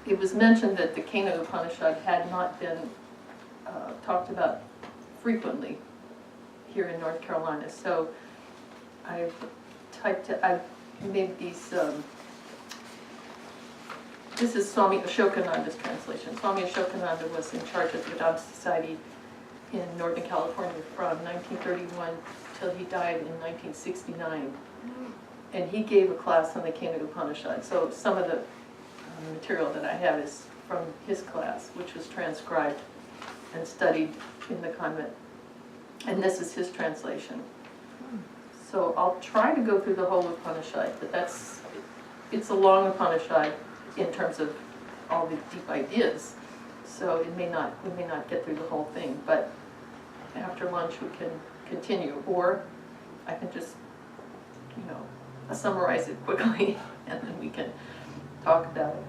it was mentioned that the Kena Upanishad had not been talked about frequently here in North Carolina. So I've made these, this is Swami Ashokanada's translation. Swami Ashokanada was in charge of the Vedanta Society in Northern California from 1931 till he died in 1969. And he gave a class on the Kena Upanishad. So some of the material that I have is from his class, which was transcribed and studied in the convent. And this is his translation. So I'll try to go through the whole Upanishad, but it's a long Upanishad in terms of all the deep ideas. So we may not get through the whole thing, but after lunch we can continue, or I can just, summarize it quickly and then we can talk about it.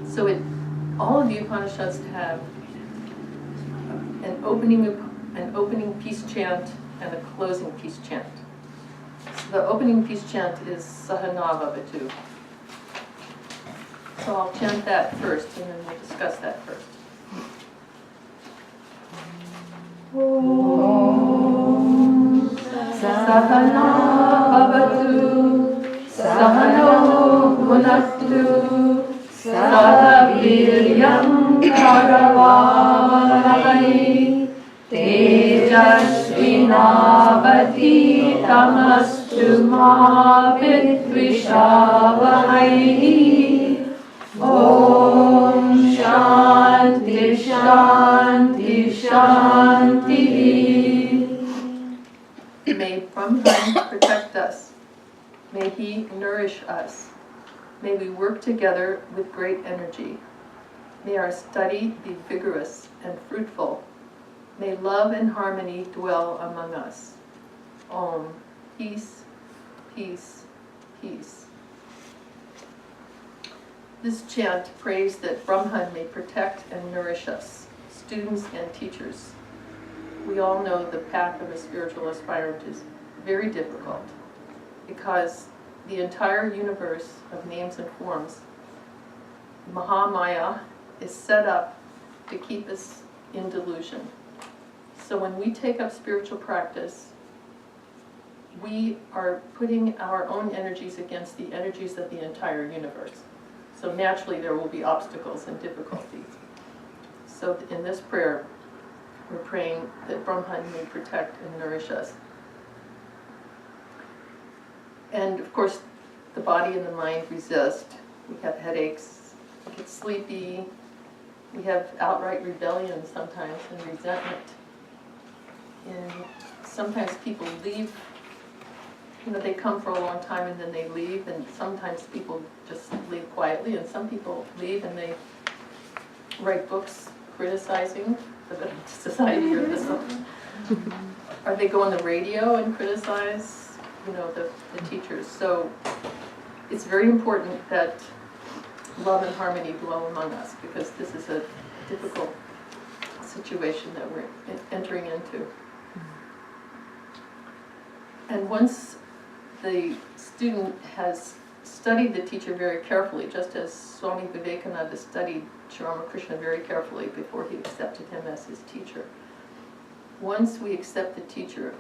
So all of the Upanishads have an opening peace chant and a closing peace chant. So the opening peace chant is Sahana Bhavatu. So I'll chant that first and then we'll discuss that first. Om Sahana Bhavatu Sahano Bhunaktu Saha Viryam Karavavai Tejasvinavati Tamastu Ma Vidvishavahai. Om Shanti Shanti Shanti. May Brahman protect us. May he nourish us. May we work together with great energy. May our study be vigorous and fruitful. May love and harmony dwell among us. Om. Peace, peace, peace. This chant prays that Brahman may protect and nourish us, students and teachers. We all know the path of a spiritual aspirant is very difficult because the entire universe of names and forms, Mahamaya, is set up to keep us in delusion. So when we take up spiritual practice, we are putting our own energies against the energies of the entire universe. So naturally there will be obstacles and difficulties. So in this prayer, we're praying that Brahman may protect and nourish us. And of course, the body and the mind resist. We have headaches, we get sleepy, we have outright rebellion sometimes and resentment. And sometimes people leave, they come for a long time and then they leave, and sometimes people just leave quietly, and some people leave and they write books criticizing the Vedanta Society or this one. Or they go on the radio and criticize, the teachers. So it's very important that love and harmony dwell among us, because this is a difficult situation that we're entering into. And once the student has studied the teacher very carefully, just as Swami Vivekananda studied Ramakrishna very carefully before he accepted him as his teacher. Once we accept the teacher,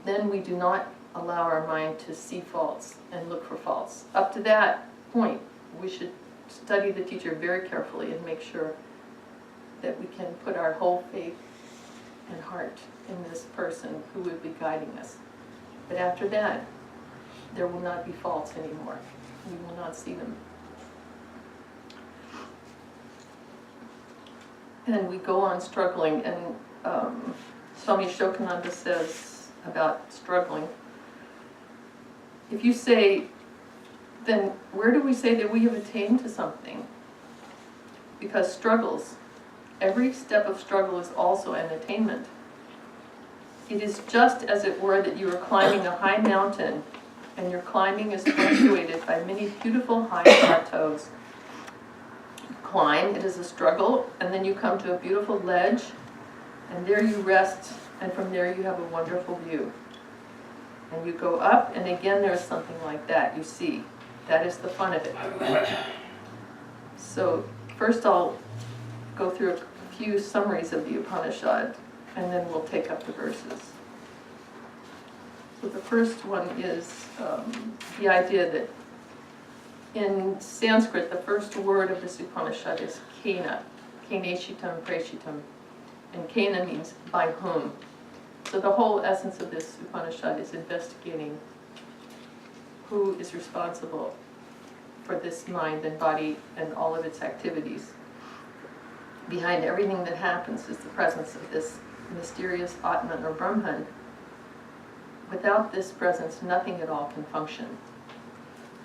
then we do not allow our mind to see faults and look for faults. Up to that point, we should study the teacher very carefully and make sure that we can put our whole faith and heart in this person who will be guiding us. But after that, there will not be faults anymore. We will not see them. And we go on struggling, and Swami Ashokanada says about struggling, if you say, then where do we say that we have attained to something? Because struggles, every step of struggle is also an attainment. It is just as it were that you are climbing a high mountain, and your climbing is punctuated by many beautiful high plateaus. You climb, it is a struggle, and then you come to a beautiful ledge, and there you rest, and from there you have a wonderful view. And you go up, and again there's something like that, you see. That is the fun of it. So first I'll go through a few summaries of the Upanishad, and then we'll take up the verses. So the first one is the idea that in Sanskrit, the first word of this Upanishad is Kena, Keneshitam Preshitam, and Kena means by whom. So the whole essence of this Upanishad is investigating who is responsible for this mind and body and all of its activities. Behind everything that happens is the presence of this mysterious Atman or Brahman. Without this presence, nothing at all can function.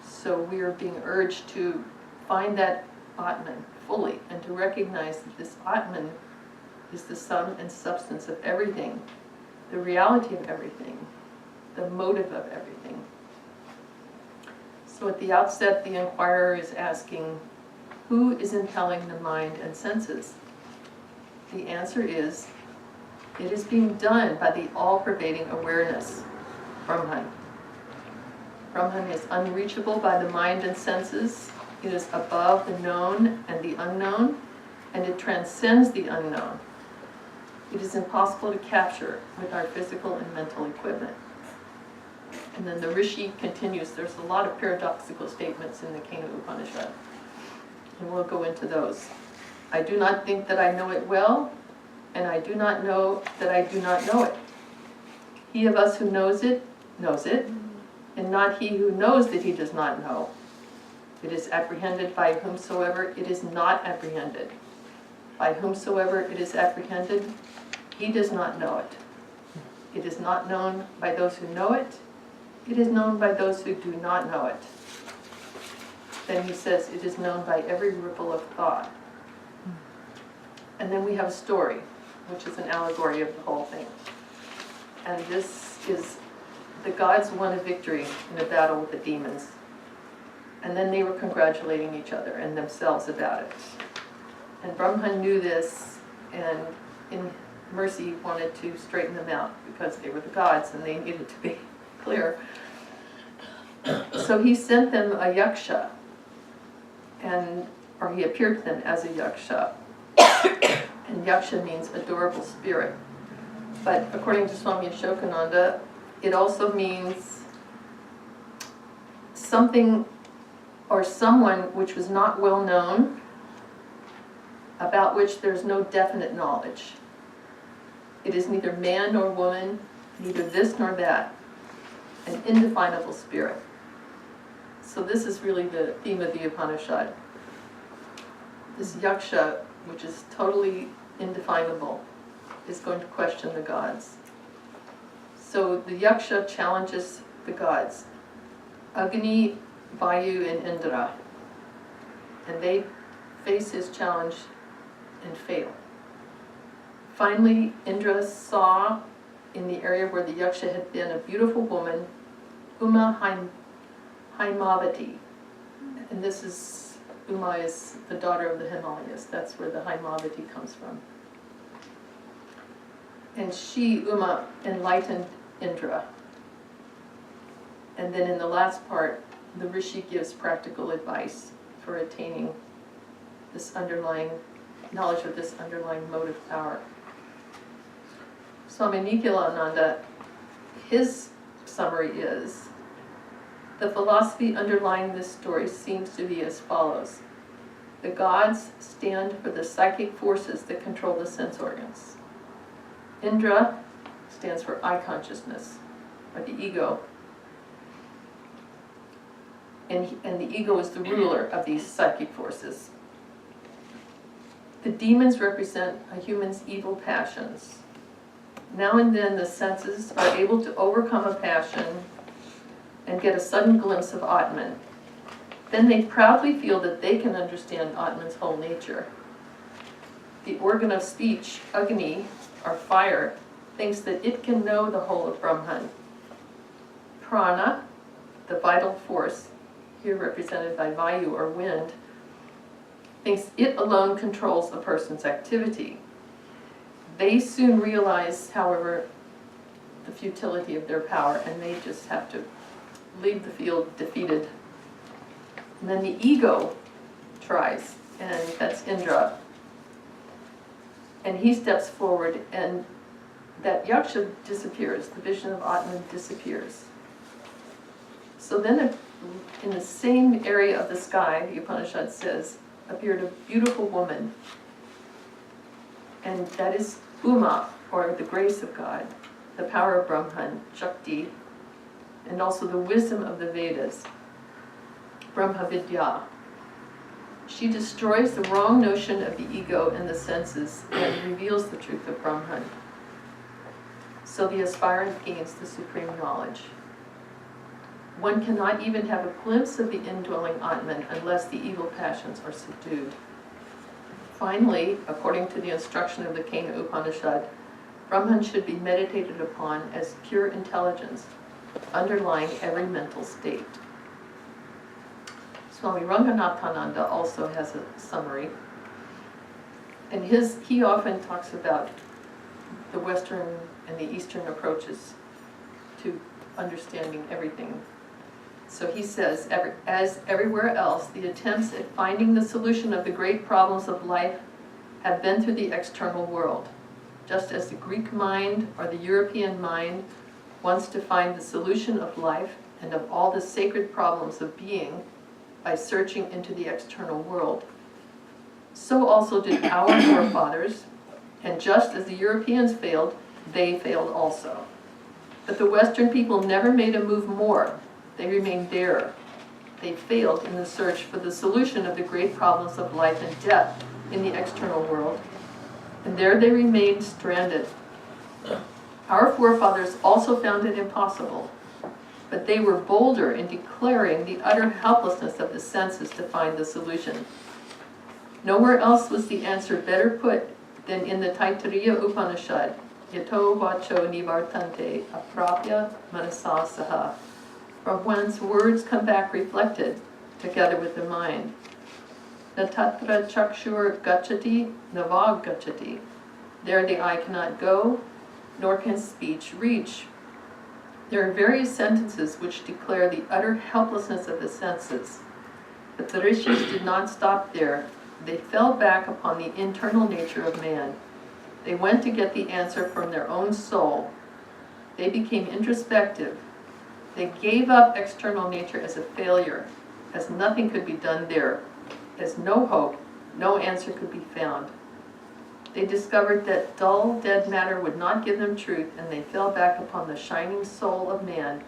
So we are being urged to find that Atman fully and to recognize that this Atman is the sum and substance of everything, the reality of everything, the motive of everything. So at the outset, the inquirer is asking, who is impelling the mind and senses? The answer is, it is being done by the all-pervading awareness, Brahman. Brahman is unreachable by the mind and senses. It is above the known and the unknown, and it transcends the unknown. It is impossible to capture with our physical and mental equipment. And then the Rishi continues. There's a lot of paradoxical statements in the Kena Upanishad, and we'll go into those. I do not think that I know it well, and I do not know that I do not know it. He of us who knows it, and not he who knows that he does not know. It is apprehended by whomsoever it is not apprehended. By whomsoever it is apprehended, he does not know it. It is not known by those who know it. It is known by those who do not know it. Then he says, it is known by every ripple of thought. And then we have a story, which is an allegory of the whole thing. And this is the gods won a victory in a battle with the demons. And then they were congratulating each other and themselves about it. And Brahman knew this, and in mercy wanted to straighten them out because they were the gods and they needed to be clear. So he sent them a yaksha, or he appeared to them as a yaksha. And yaksha means adorable spirit. But according to Swami Ashokanada, it also means something or someone which was not well known, about which there's no definite knowledge. It is neither man nor woman, neither this nor that, an indefinable spirit. So this is really the theme of the Upanishad. This yaksha, which is totally indefinable, is going to question the gods. So the yaksha challenges the gods, Agni, Vayu, and Indra, and they face his challenge and fail. Finally, Indra saw in the area where the yaksha had been a beautiful woman, Uma Haimavati, and Uma is the daughter of the Himalayas. That's where the Haimavati comes from. And she, Uma, enlightened Indra. And then in the last part, the Rishi gives practical advice for attaining this underlying knowledge of this underlying motive power. Swami Ashokanada, his summary is, the philosophy underlying this story seems to be as follows. The gods stand for the psychic forces that control the sense organs. Indra stands for I consciousness, or the ego. And the ego is the ruler of these psychic forces. The demons represent a human's evil passions. Now and then the senses are able to overcome a passion and get a sudden glimpse of Atman. Then they proudly feel that they can understand Atman's whole nature. The organ of speech, Agni, or fire, thinks that it can know the whole of Brahman. Prana, the vital force, here represented by Vayu or wind, thinks it alone controls a person's activity. They soon realize, however, the futility of their power, and they just have to leave the field defeated. And then the ego tries. and that's Indra. And he steps forward, and that yaksha disappears, the vision of Atman disappears. So then in the same area of the sky, the Upanishad says, appeared a beautiful woman. And that is Uma, or the grace of God, the power of Brahman, Shakti, and also the wisdom of the Vedas, Brahma Vidya. She destroys the wrong notion of the ego and the senses and reveals the truth of Brahman. So the aspirant gains the supreme knowledge. One cannot even have a glimpse of the indwelling Atman unless the evil passions are subdued. Finally, according to the instruction of the Kena Upanishad, Brahman should be meditated upon as pure intelligence, underlying every mental state. Swami Ashokanada also has a summary, and he often talks about the Western and the Eastern approaches to understanding everything. So he says, as everywhere else, the attempts at finding the solution of the great problems of life have been through the external world. Just as the Greek mind or the European mind wants to find the solution of life and of all the sacred problems of being by searching into the external world, so also did our forefathers, and just as the Europeans failed, they failed also. But the Western people never made a move more. They remained there. They failed in the search for the solution of the great problems of life and death in the external world, and there they remained stranded. Our forefathers also found it impossible, but they were bolder in declaring the utter helplessness of the senses to find the solution. Nowhere else was the answer better put than in the Taittiriya Upanishad, Yato vacho nivartante aprapya manasa saha, from whence words come back reflected together with the mind. Natatra chakshur gachati navag gachati. There the eye cannot go, nor can speech reach. There are various sentences which declare the utter helplessness of the senses. But the rishis did not stop there. They fell back upon the internal nature of man. They went to get the answer from their own soul. They became introspective. They gave up external nature as a failure, as nothing could be done there, as no hope, no answer could be found. They discovered that dull, dead matter would not give them truth, and they fell back upon the shining soul of man,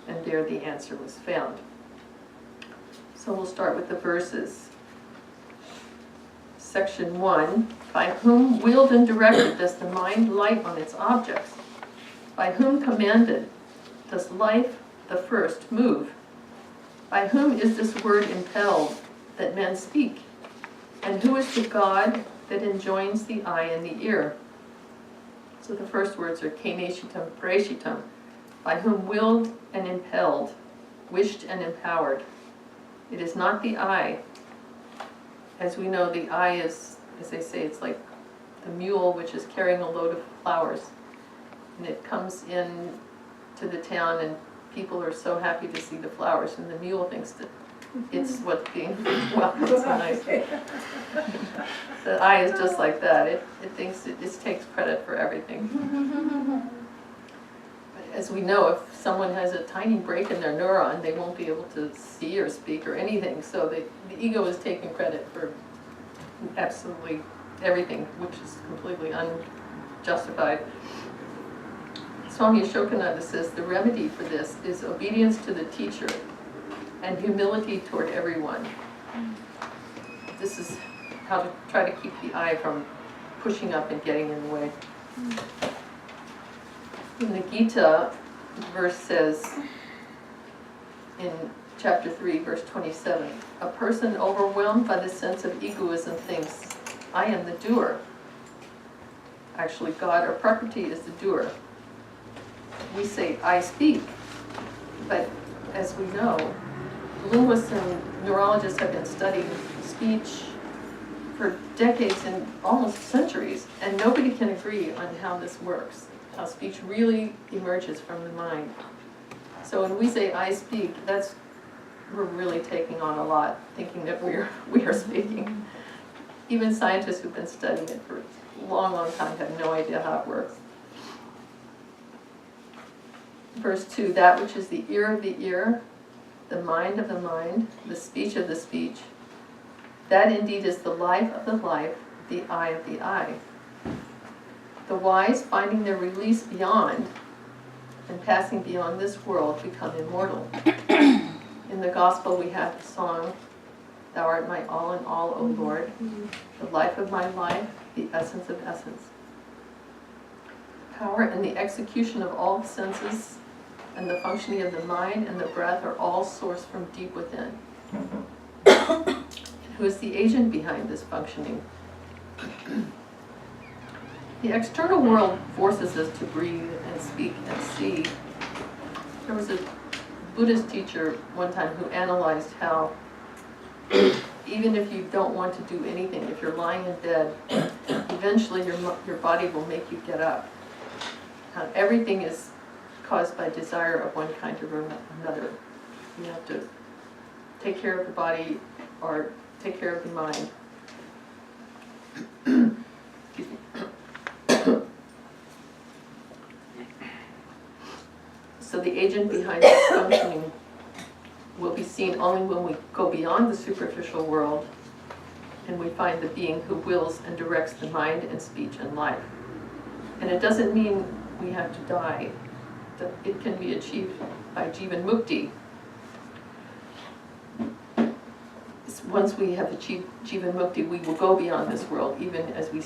and there the answer was found. So we'll start with the verses. Section 1, by whom willed and directed does the mind light on its objects? By whom commanded does life, the first, move? By whom is this word impelled that men speak? And who is the God that enjoins the eye and the ear? So the first words are Keneshitam Preshitam, by whom willed and impelled, wished and empowered. It is not the eye. As we know, the eye is, as they say, it's like the mule which is carrying a load of flowers. And it comes in to the town and people are so happy to see the flowers, and the mule thinks that it's what's being welcomed so nicely. The eye is just like that. It thinks it just takes credit for everything. But as we know, if someone has a tiny break in their neuron, they won't be able to see or speak or anything. So the ego is taking credit for absolutely everything, which is completely unjustified. Swami Ashokanada says the remedy for this is obedience to the teacher and humility toward everyone. This is how to try to keep the eye from pushing up and getting in the way. In the Gita, the verse says, in chapter 3, verse 27, a person overwhelmed by the sense of egoism thinks, I am the doer. Actually, God or Prakriti is the doer. We say, I speak, but as we know, linguists and neurologists have been studying speech for decades and almost centuries, and nobody can agree on how this works, how speech really emerges from the mind. So when we say, I speak, we're really taking on a lot, thinking that we are speaking. Even scientists who've been studying it for a long, long time have no idea how it works. Verse 2, that which is the ear of the ear, the mind of the mind, the speech of the speech, that indeed is the life of the life, the eye of the eye. The wise, finding their release beyond and passing beyond this world, become immortal. In the gospel we have the song, Thou art my all in all, O Lord, the life of my life, the essence of essence. Power and the execution of all the senses and the functioning of the mind and the breath are all sourced from deep within. Who is the agent behind this functioning? The external world forces us to breathe and speak and see. There was a Buddhist teacher one time who analyzed how even if you don't want to do anything, if you're lying in bed, eventually your body will make you get up. Everything is caused by desire of one kind or another. You have to take care of the body or take care of the mind. Excuse me. So the agent behind this functioning will be seen only when we go beyond the superficial world and we find the being who wills and directs the mind and speech and life. And it doesn't mean we have to die. It can be achieved by Jivan Mukti. Once we have achieved Jivan Mukti, we will go beyond this world, even as we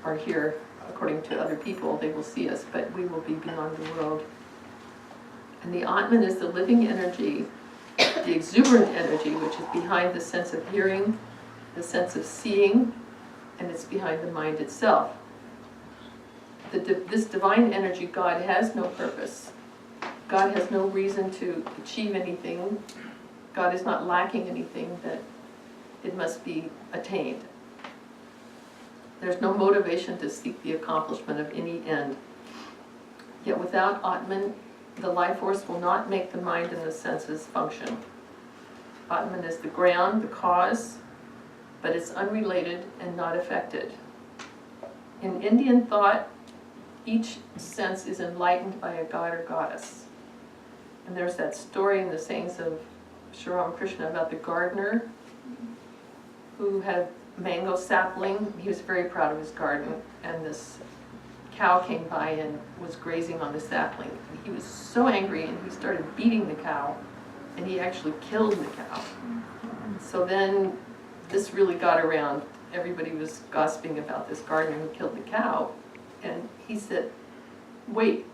are here. According to other people, they will see us, but we will be beyond the world. And the Atman is the living energy, the exuberant energy, which is behind the sense of hearing, the sense of seeing, and it's behind the mind itself. This divine energy, God has no purpose. God has no reason to achieve anything. God is not lacking anything that it must be attained. There's no motivation to seek the accomplishment of any end. Yet without Atman, the life force will not make the mind and the senses function. Atman is the ground, the cause, but it's unrelated and not affected. In Indian thought, each sense is enlightened by a god or goddess. And there's that story in the sayings of Sri Ramakrishna about the gardener who had a mango sapling. He was very proud of his garden, and this cow came by and was grazing on the sapling. He was so angry and he started beating the cow, and he actually killed the cow. So then this really got around. Everybody was gossiping about this gardener who killed the cow. And he said, wait,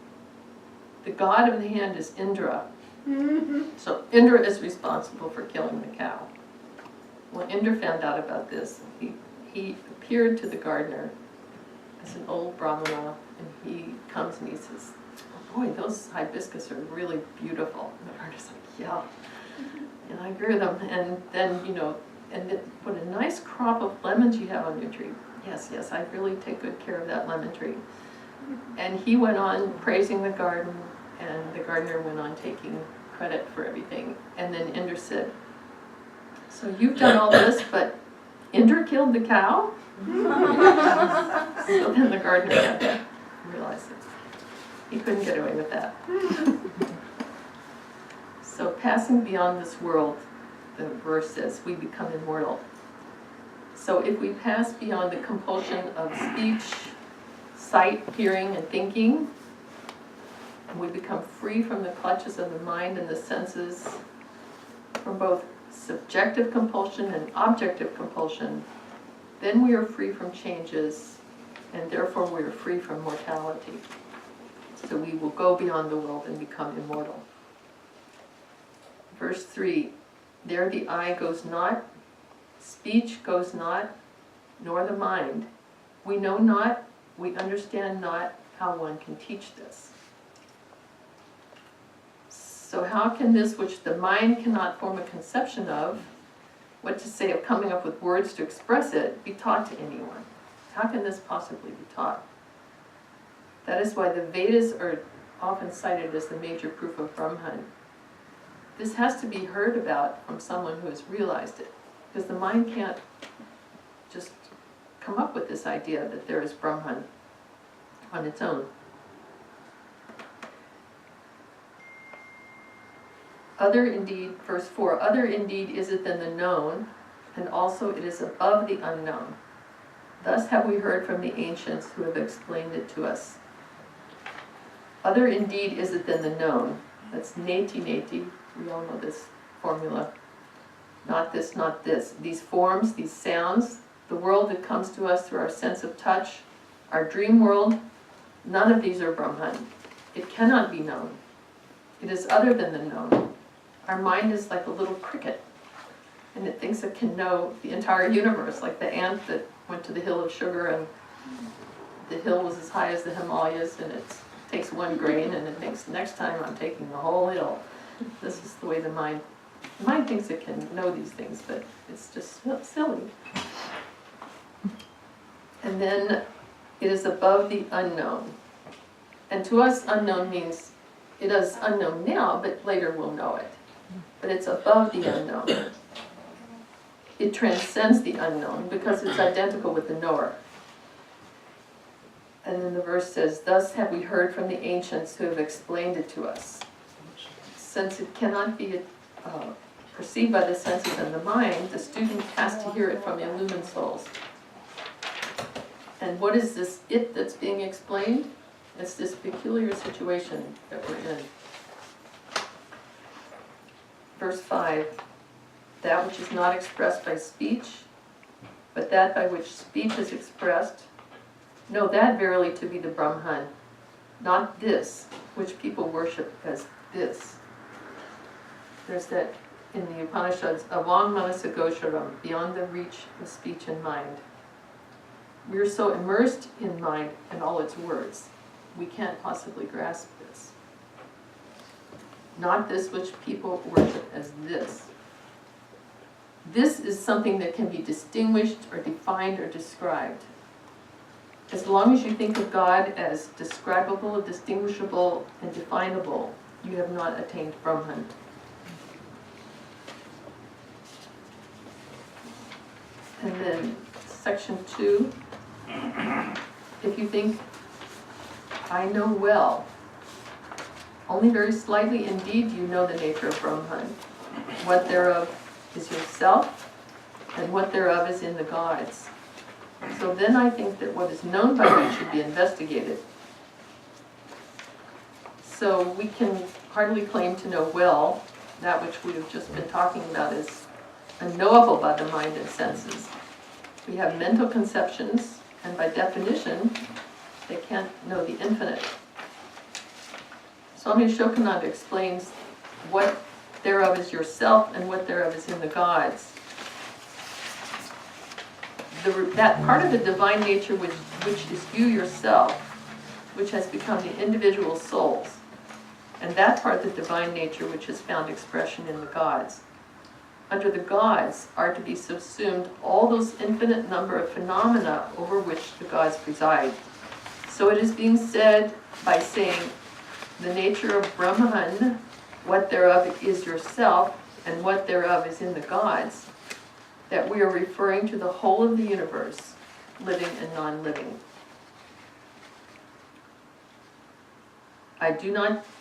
the god of the hand is Indra. So Indra is responsible for killing the cow. When Indra found out about this, he appeared to the gardener as an old Brahmana, and he comes and he says, oh boy, those hibiscus are really beautiful. And the gardener's like, yeah, and I grew them. And then, what a nice crop of lemons you have on your tree. Yes, I really take good care of that lemon tree. And he went on praising the garden, and the gardener went on taking credit for everything. And then Indra said, so you've done all this, but Indra killed the cow? So then the gardener had to realize that he couldn't get away with that. So passing beyond this world, the verse says, we become immortal. So if we pass beyond the compulsion of speech, sight, hearing, and thinking, and we become free from the clutches of the mind and the senses, from both subjective compulsion and objective compulsion, then we are free from changes, and therefore we are free from mortality. So we will go beyond the world and become immortal. Verse 3, there the eye goes not, speech goes not, nor the mind. We know not, we understand not how one can teach this. So how can this which the mind cannot form a conception of, what to say of coming up with words to express it, be taught to anyone? How can this possibly be taught? That is why the Vedas are often cited as the major proof of Brahman. This has to be heard about from someone who has realized it, because the mind can't just come up with this idea that there is Brahman on its own. Other indeed, verse 4, other indeed is it than the known, and also it is above the unknown. Thus have we heard from the ancients who have explained it to us. Other indeed is it than the known. That's neti neti. We all know this formula. Not this, not this. These forms, these sounds, the world that comes to us through our sense of touch, our dream world, none of these are Brahman. It cannot be known. It is other than the known. Our mind is like a little cricket, and it thinks it can know the entire universe, like the ant that went to the hill of sugar, and the hill was as high as the Himalayas, and it takes one grain, and it thinks, next time I'm taking the whole hill. This is the way the mind thinks it can know these things, but it's just silly. And then it is above the unknown. And to us, unknown means it is unknown now, but later we'll know it. But it's above the unknown. It transcends the unknown because it's identical with the knower. And then the verse says, thus have we heard from the ancients who have explained it to us. Since it cannot be perceived by the senses and the mind, the student has to hear it from illumined souls. And what is this it that's being explained? It's this peculiar situation that we're in. Verse 5, that which is not expressed by speech, but that by which speech is expressed, know that verily to be the Brahman, not this, which people worship as this. There's that in the Upanishads, avang manasagosharam, beyond the reach of speech and mind. We're so immersed in mind and all its words, we can't possibly grasp this. Not this which people worship as this. This is something that can be distinguished or defined or described. As long as you think of God as describable, distinguishable, and definable, you have not attained Brahman. And then section 2, if you think, I know well, only very slightly indeed you know the nature of Brahman. What thereof is yourself, and what thereof is in the gods. So then I think that what is known by you should be investigated. So we can hardly claim to know well that which we have just been talking about is unknowable by the mind and senses. We have mental conceptions, and by definition, they can't know the infinite. Swami Ashokanada explains what thereof is yourself and what thereof is in the gods. That part of the divine nature which is you yourself, which has become the individual souls, and that part of the divine nature which has found expression in the gods. Under the gods are to be subsumed all those infinite number of phenomena over which the gods preside. So it is being said by saying, the nature of Brahman, what thereof is yourself, and what thereof is in the gods, that we are referring to the whole of the universe, living and non-living.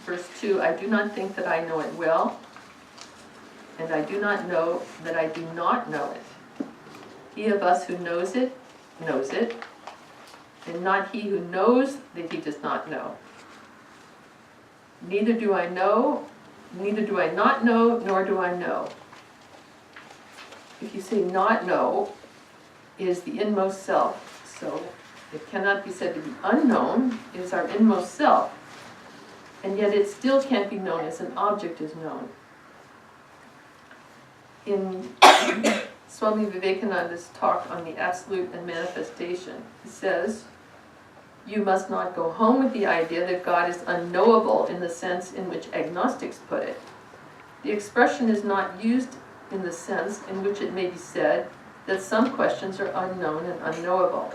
Verse 2, I do not think that I know it well, and I do not know that I do not know it. He of us who knows it, and not he who knows that he does not know. Neither do I know, neither do I not know, nor do I know. If you say not know, it is the inmost self. So it cannot be said to be unknown. It is our inmost self. And yet it still can't be known as an object is known. In Swami Vivekananda's talk on the absolute and manifestation, he says, you must not go home with the idea that God is unknowable in the sense in which agnostics put it. The expression is not used in the sense in which it may be said that some questions are unknown and unknowable.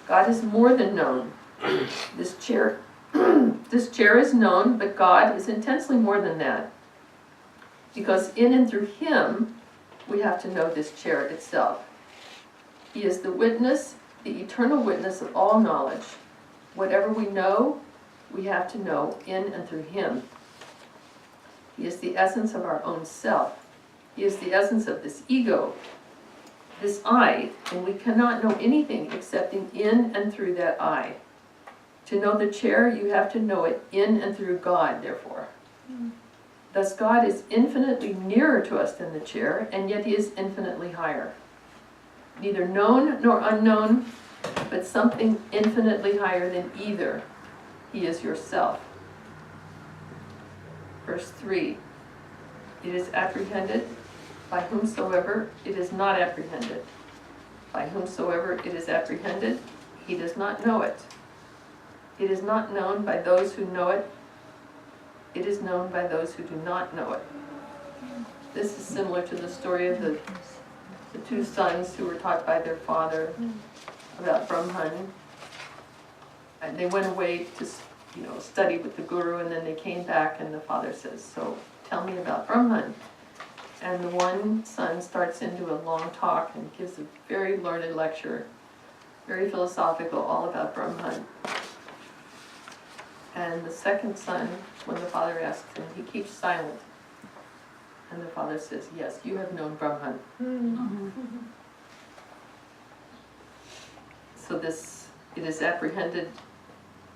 God is more than known. This chair is known, but God is intensely more than that. Because in and through Him, we have to know this chair itself. He is the witness, the eternal witness of all knowledge. Whatever we know, we have to know in and through him. He is the essence of our own self. He is the essence of this ego, this I, and we cannot know anything excepting in and through that I. To know the chair, you have to know it in and through God, therefore. Thus God is infinitely nearer to us than the chair, and yet he is infinitely higher. Neither known nor unknown, but something infinitely higher than either. He is yourself. Verse 3. It is apprehended by whomsoever it is not apprehended. By whomsoever it is apprehended, he does not know it. It is not known by those who know it. It is known by those who do not know it. This is similar to the story of the two sons who were taught by their father about Brahman. And they went away to study with the guru, and then they came back and the father says, so tell me about Brahman. And the one son starts into a long talk and gives a very learned lecture, very philosophical, all about Brahman. And the second son, when the father asks him, he keeps silent. And the father says, yes, you have known Brahman. So it is apprehended,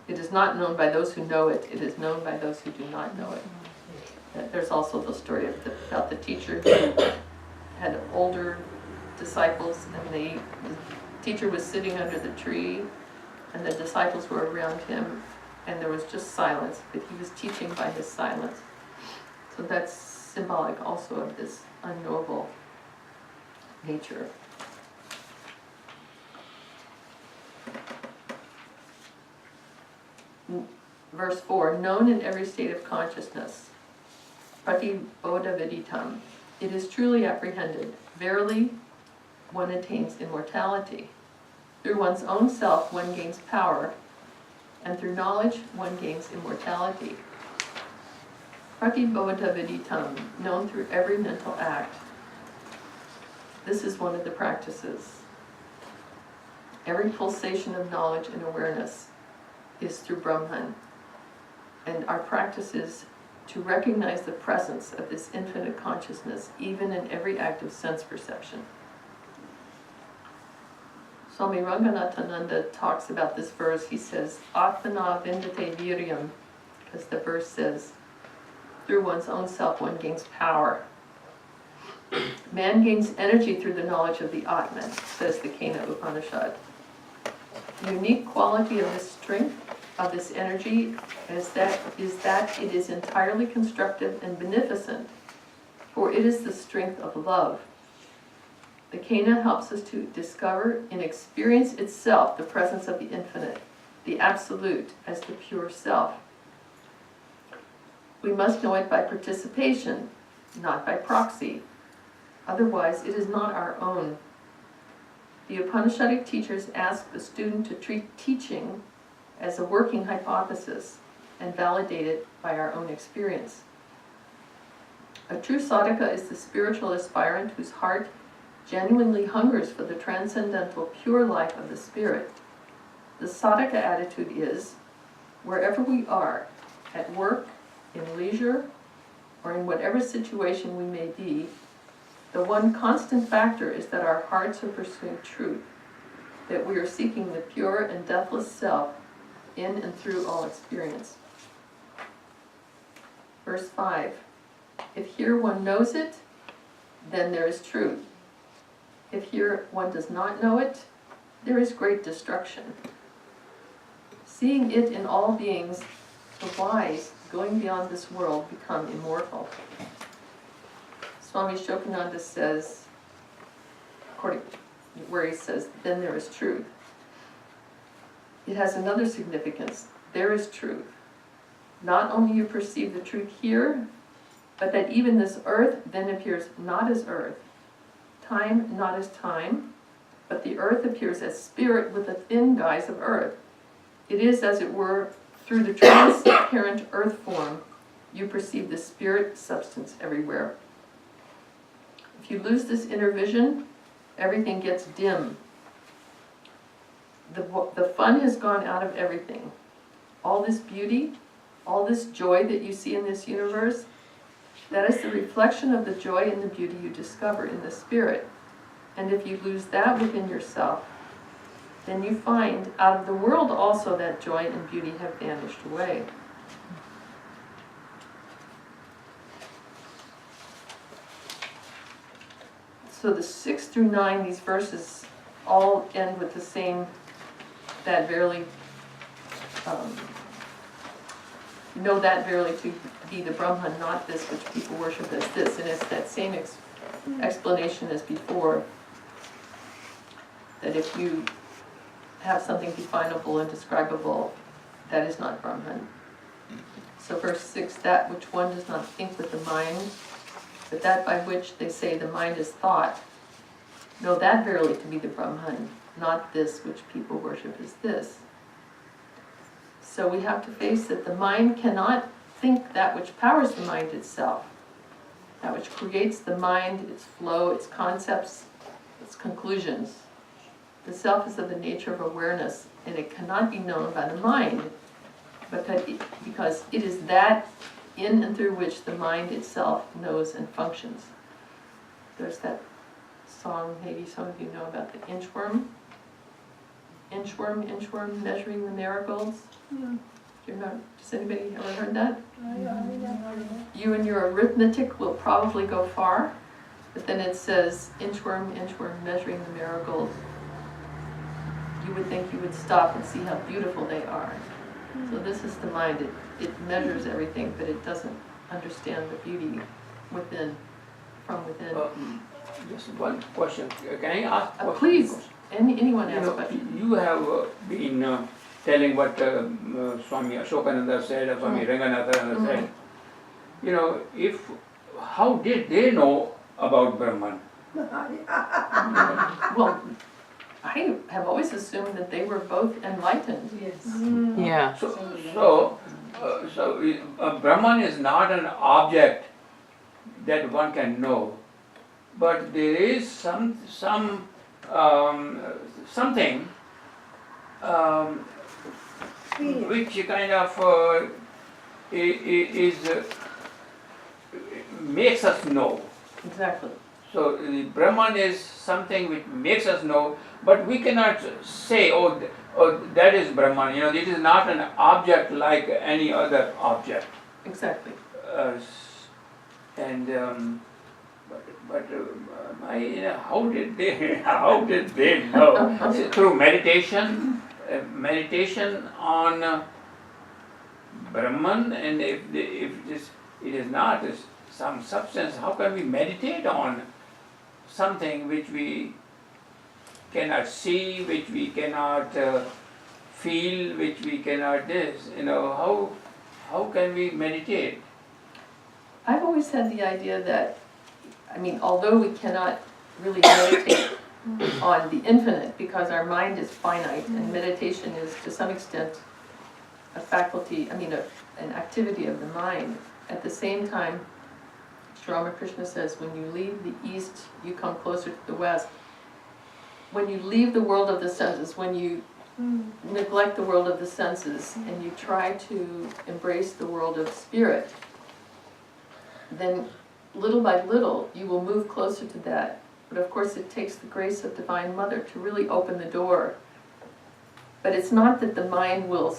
it is not known by those who know it, it is known by those who do not know it. There's also the story about the teacher who had older disciples, and the teacher was sitting under the tree, and the disciples were around him, and there was just silence, but he was teaching by his silence. So that's symbolic also of this unknowable nature. Verse 4, known in every state of consciousness. Pratibodha viditam. It is truly apprehended. Verily, one attains immortality. Through one's own self, one gains power, and through knowledge, one gains immortality. Pratibodha viditam, known through every mental act. This is one of the practices. Every pulsation of knowledge and awareness is through Brahman. And our practice is to recognize the presence of this infinite consciousness, even in every act of sense perception. Swami Ashokanada talks about this verse. He says, Atmana vindate viryam, because the verse says, through one's own self one gains power. Man gains energy through the knowledge of the Atman, says the Kena Upanishad. The unique quality of this strength, of this energy, is that it is entirely constructive and beneficent, for it is the strength of love. The Kena helps us to discover and experience itself the presence of the infinite, the absolute, as the pure self. We must know it by participation, not by proxy. Otherwise, it is not our own. The Upanishadic teachers ask the student to treat teaching as a working hypothesis and validate it by our own experience. A true sadhaka is the spiritual aspirant whose heart genuinely hungers for the transcendental pure life of the spirit. The sadhaka attitude is, wherever we are, at work, in leisure, or in whatever situation we may be, the one constant factor is that our hearts are pursuing truth, that we are seeking the pure and deathless self in and through all experience. Verse 5, if here one knows it, then there is truth. If here one does not know it, there is great destruction. Seeing it in all beings, the wise, going beyond this world, become immortal. Swami Ashokanada says, where he says, then there is truth. It has another significance. There is truth. Not only you perceive the truth here, but that even this earth then appears not as earth, time not as time, but the earth appears as spirit with a thin guise of earth. It is, as it were, through the transparent earth form, you perceive the spirit substance everywhere. If you lose this inner vision, everything gets dim. the fun has gone out of everything. All this beauty, all this joy that you see in this universe, that is the reflection of the joy and the beauty you discover in the spirit. And if you lose that within yourself, then you find out of the world also that joy and beauty have vanished away. So the 6 through 9, these verses all end with the same, that verily, know that verily to be the Brahman, not this which people worship as this. And it's that same explanation as before, that if you have something definable and describable, that is not Brahman. So verse 6, that which one does not think with the mind, but that by which they say the mind is thought, know that verily to be the Brahman, not this which people worship as this. So we have to face that the mind cannot think that which powers the mind itself, that which creates the mind, its flow, its concepts, its conclusions. The self is of the nature of awareness, and it cannot be known by the mind, because it is that in and through which the mind itself knows and functions. There's that song, maybe some of you know, about the inchworm. Inchworm, measuring the marigolds. Yeah. Has anybody ever heard that? You and your arithmetic will probably go far, but then it says, inchworm, measuring the marigolds. You would think you would stop and see how beautiful they are. So this is the mind. It measures everything, but it doesn't understand the beauty within, from within. Just one question. Can I ask? Please, anyone ask questions. You have been telling what Swami Ashokanada said, or Swami Ranganatha said. How did they know about Brahman? Well, I have always assumed that they were both enlightened. Yes. Yeah. So Brahman is not an object that one can know, but there is something which kind of makes us know. Exactly. So the Brahman is something which makes us know, but we cannot say, oh, that is Brahman. It is not an object like any other object. Exactly. How did they know? Through meditation on Brahman, and if it is not some substance, how can we meditate on something which we cannot see, which we cannot feel, which we cannot this? How can we meditate? I've always had the idea that, although we cannot really meditate on the infinite because our mind is finite, and meditation is to some extent a faculty, an activity of the mind. At the same time, Ramakrishna says, when you leave the east, you come closer to the west. When you leave the world of the senses, when you neglect the world of the senses, and you try to embrace the world of spirit, then little by little you will move closer to that. But of course it takes the grace of Divine Mother to really open the door. But it's not that the mind will,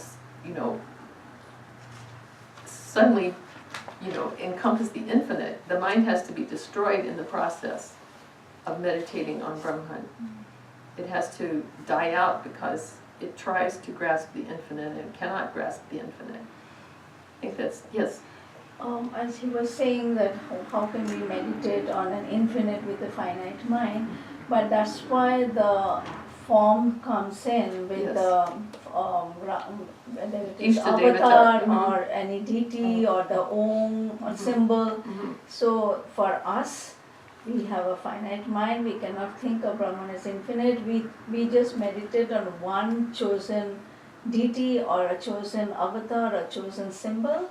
suddenly encompass the infinite. The mind has to be destroyed in the process of meditating on Brahman. It has to die out because it tries to grasp the infinite and cannot grasp the infinite. I think that's, yes? As he was saying that how can we meditate on an infinite with a finite mind, but that's why the form comes in with the whether it is avatar or any deity or the Om or symbol. So for us, we have a finite mind, we cannot think of Brahman as infinite. We just meditate on one chosen deity or a chosen avatar or a chosen symbol.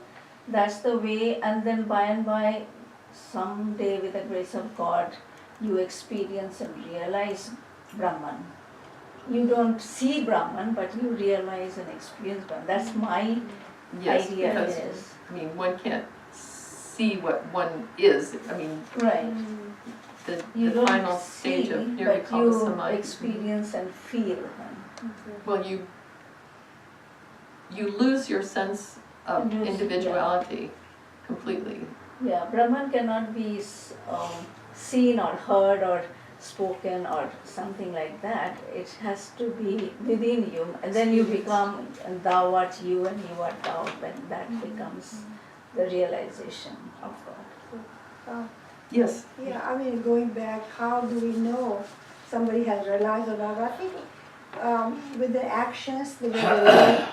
That's the way, and then by and by, someday with the grace of God, you experience and realize Brahman. you don't see Brahman, but you realize and experience Brahman. That's my Yes, idea because, is. I mean, one can't see what one is. I mean, Right. You the final don't stage see, of but nirvikalpa you samadhi. experience and feel. Well, you lose your sense of You lose- individuality completely. Yeah, Brahman cannot be seen or heard or spoken or something like that. It has to be within you, and then you become thou art you and you are thou. When that becomes the realization of God. Yes. Yeah, I mean, going back, how do we know somebody has realized or not? I think with the actions, the way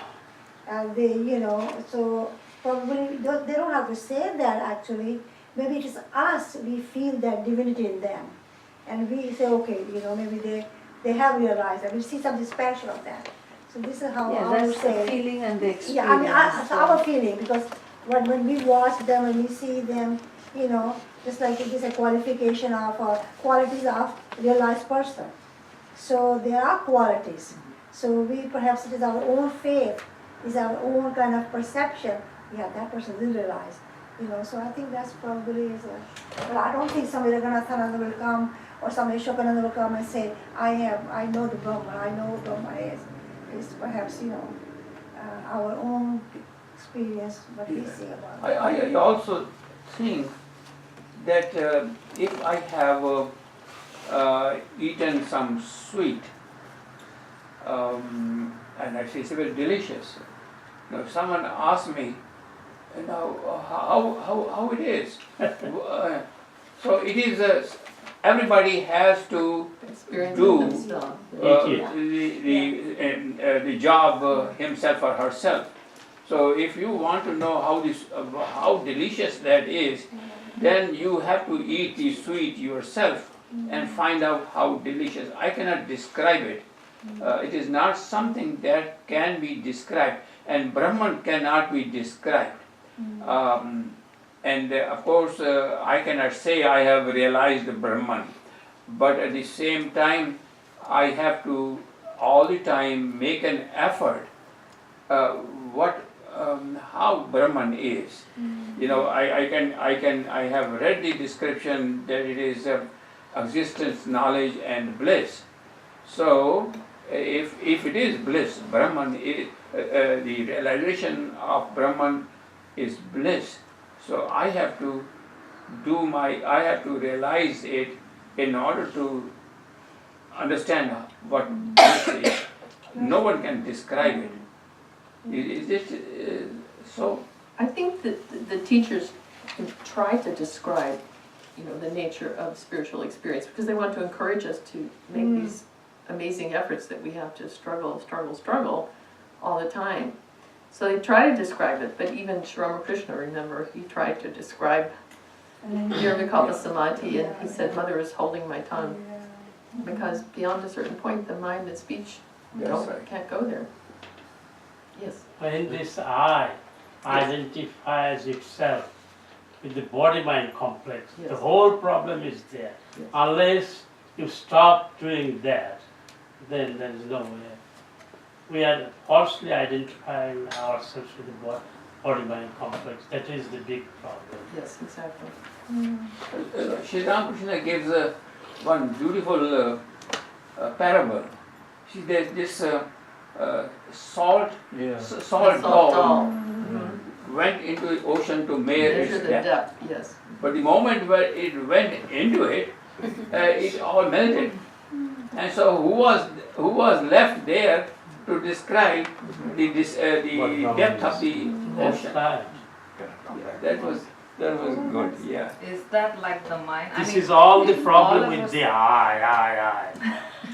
they live, they, so probably they don't have to say that actually. Maybe it is us, we feel that divinity in them. And we say, okay, maybe they have realized that we see something special of that. So this is how Yeah, I would that's the say. feeling and the experience. Yeah, I mean, it's our feeling, because when we watch them and we see them, just like it is a qualification of qualities of realized person. So there are qualities. So perhaps it is our own faith, is our own kind of perception. Yeah, that person will realize. So I think that's probably is but I don't think somebody Raghunath will come or somebody Ashokanada will come and say, I know the Brahman, I know what Brahman is. It's perhaps, our own experience, what we see about it. I also think that if I have eaten some sweet, and I say it's very delicious. Now, if someone asks me, how it is, so it is. Everybody has to Experience do it themselves. the job himself or herself. So if you want to know how delicious that is, then you have to eat the sweet yourself and find out how delicious. I cannot describe it. It is not something that can be described, and Brahman cannot be described. And of course, I cannot say I have realized Brahman, but at the same time, I have to all the time make an effort. How Brahman is. I have read the description that it is existence, knowledge, and bliss. So, if it is bliss, Brahman is the realization of Brahman is bliss. So I have to I have to realize it in order to understand what bliss is. No one can describe it. Is it so? I think that the teachers try to describe, the nature of spiritual experience because they want to encourage us to make these amazing efforts that we have to struggle all the time. So they try to describe it, but even Ramakrishna, remember, he tried to describe nirvikalpa samadhi, and he said, "Mother is holding my tongue," because beyond a certain point, the mind and speech can't go there. Yes. When this I identifies itself with the body-mind complex, the Yes. whole problem is there. Yes. Unless you stop doing that, then there is no way. We are falsely identifying ourselves with the body-mind complex. That is the big problem. Yes, exactly. Sri Ramakrishna gives one beautiful parable. There's this salt Salt doll doll. went into the ocean to measure Measure its the depth. depth, yes. But the moment where it went into it, it all melted. And so who was left there to describe the depth of the That's ocean? right. That was good. Yeah. Is that like the mind? This is all the problem all of with us- the I.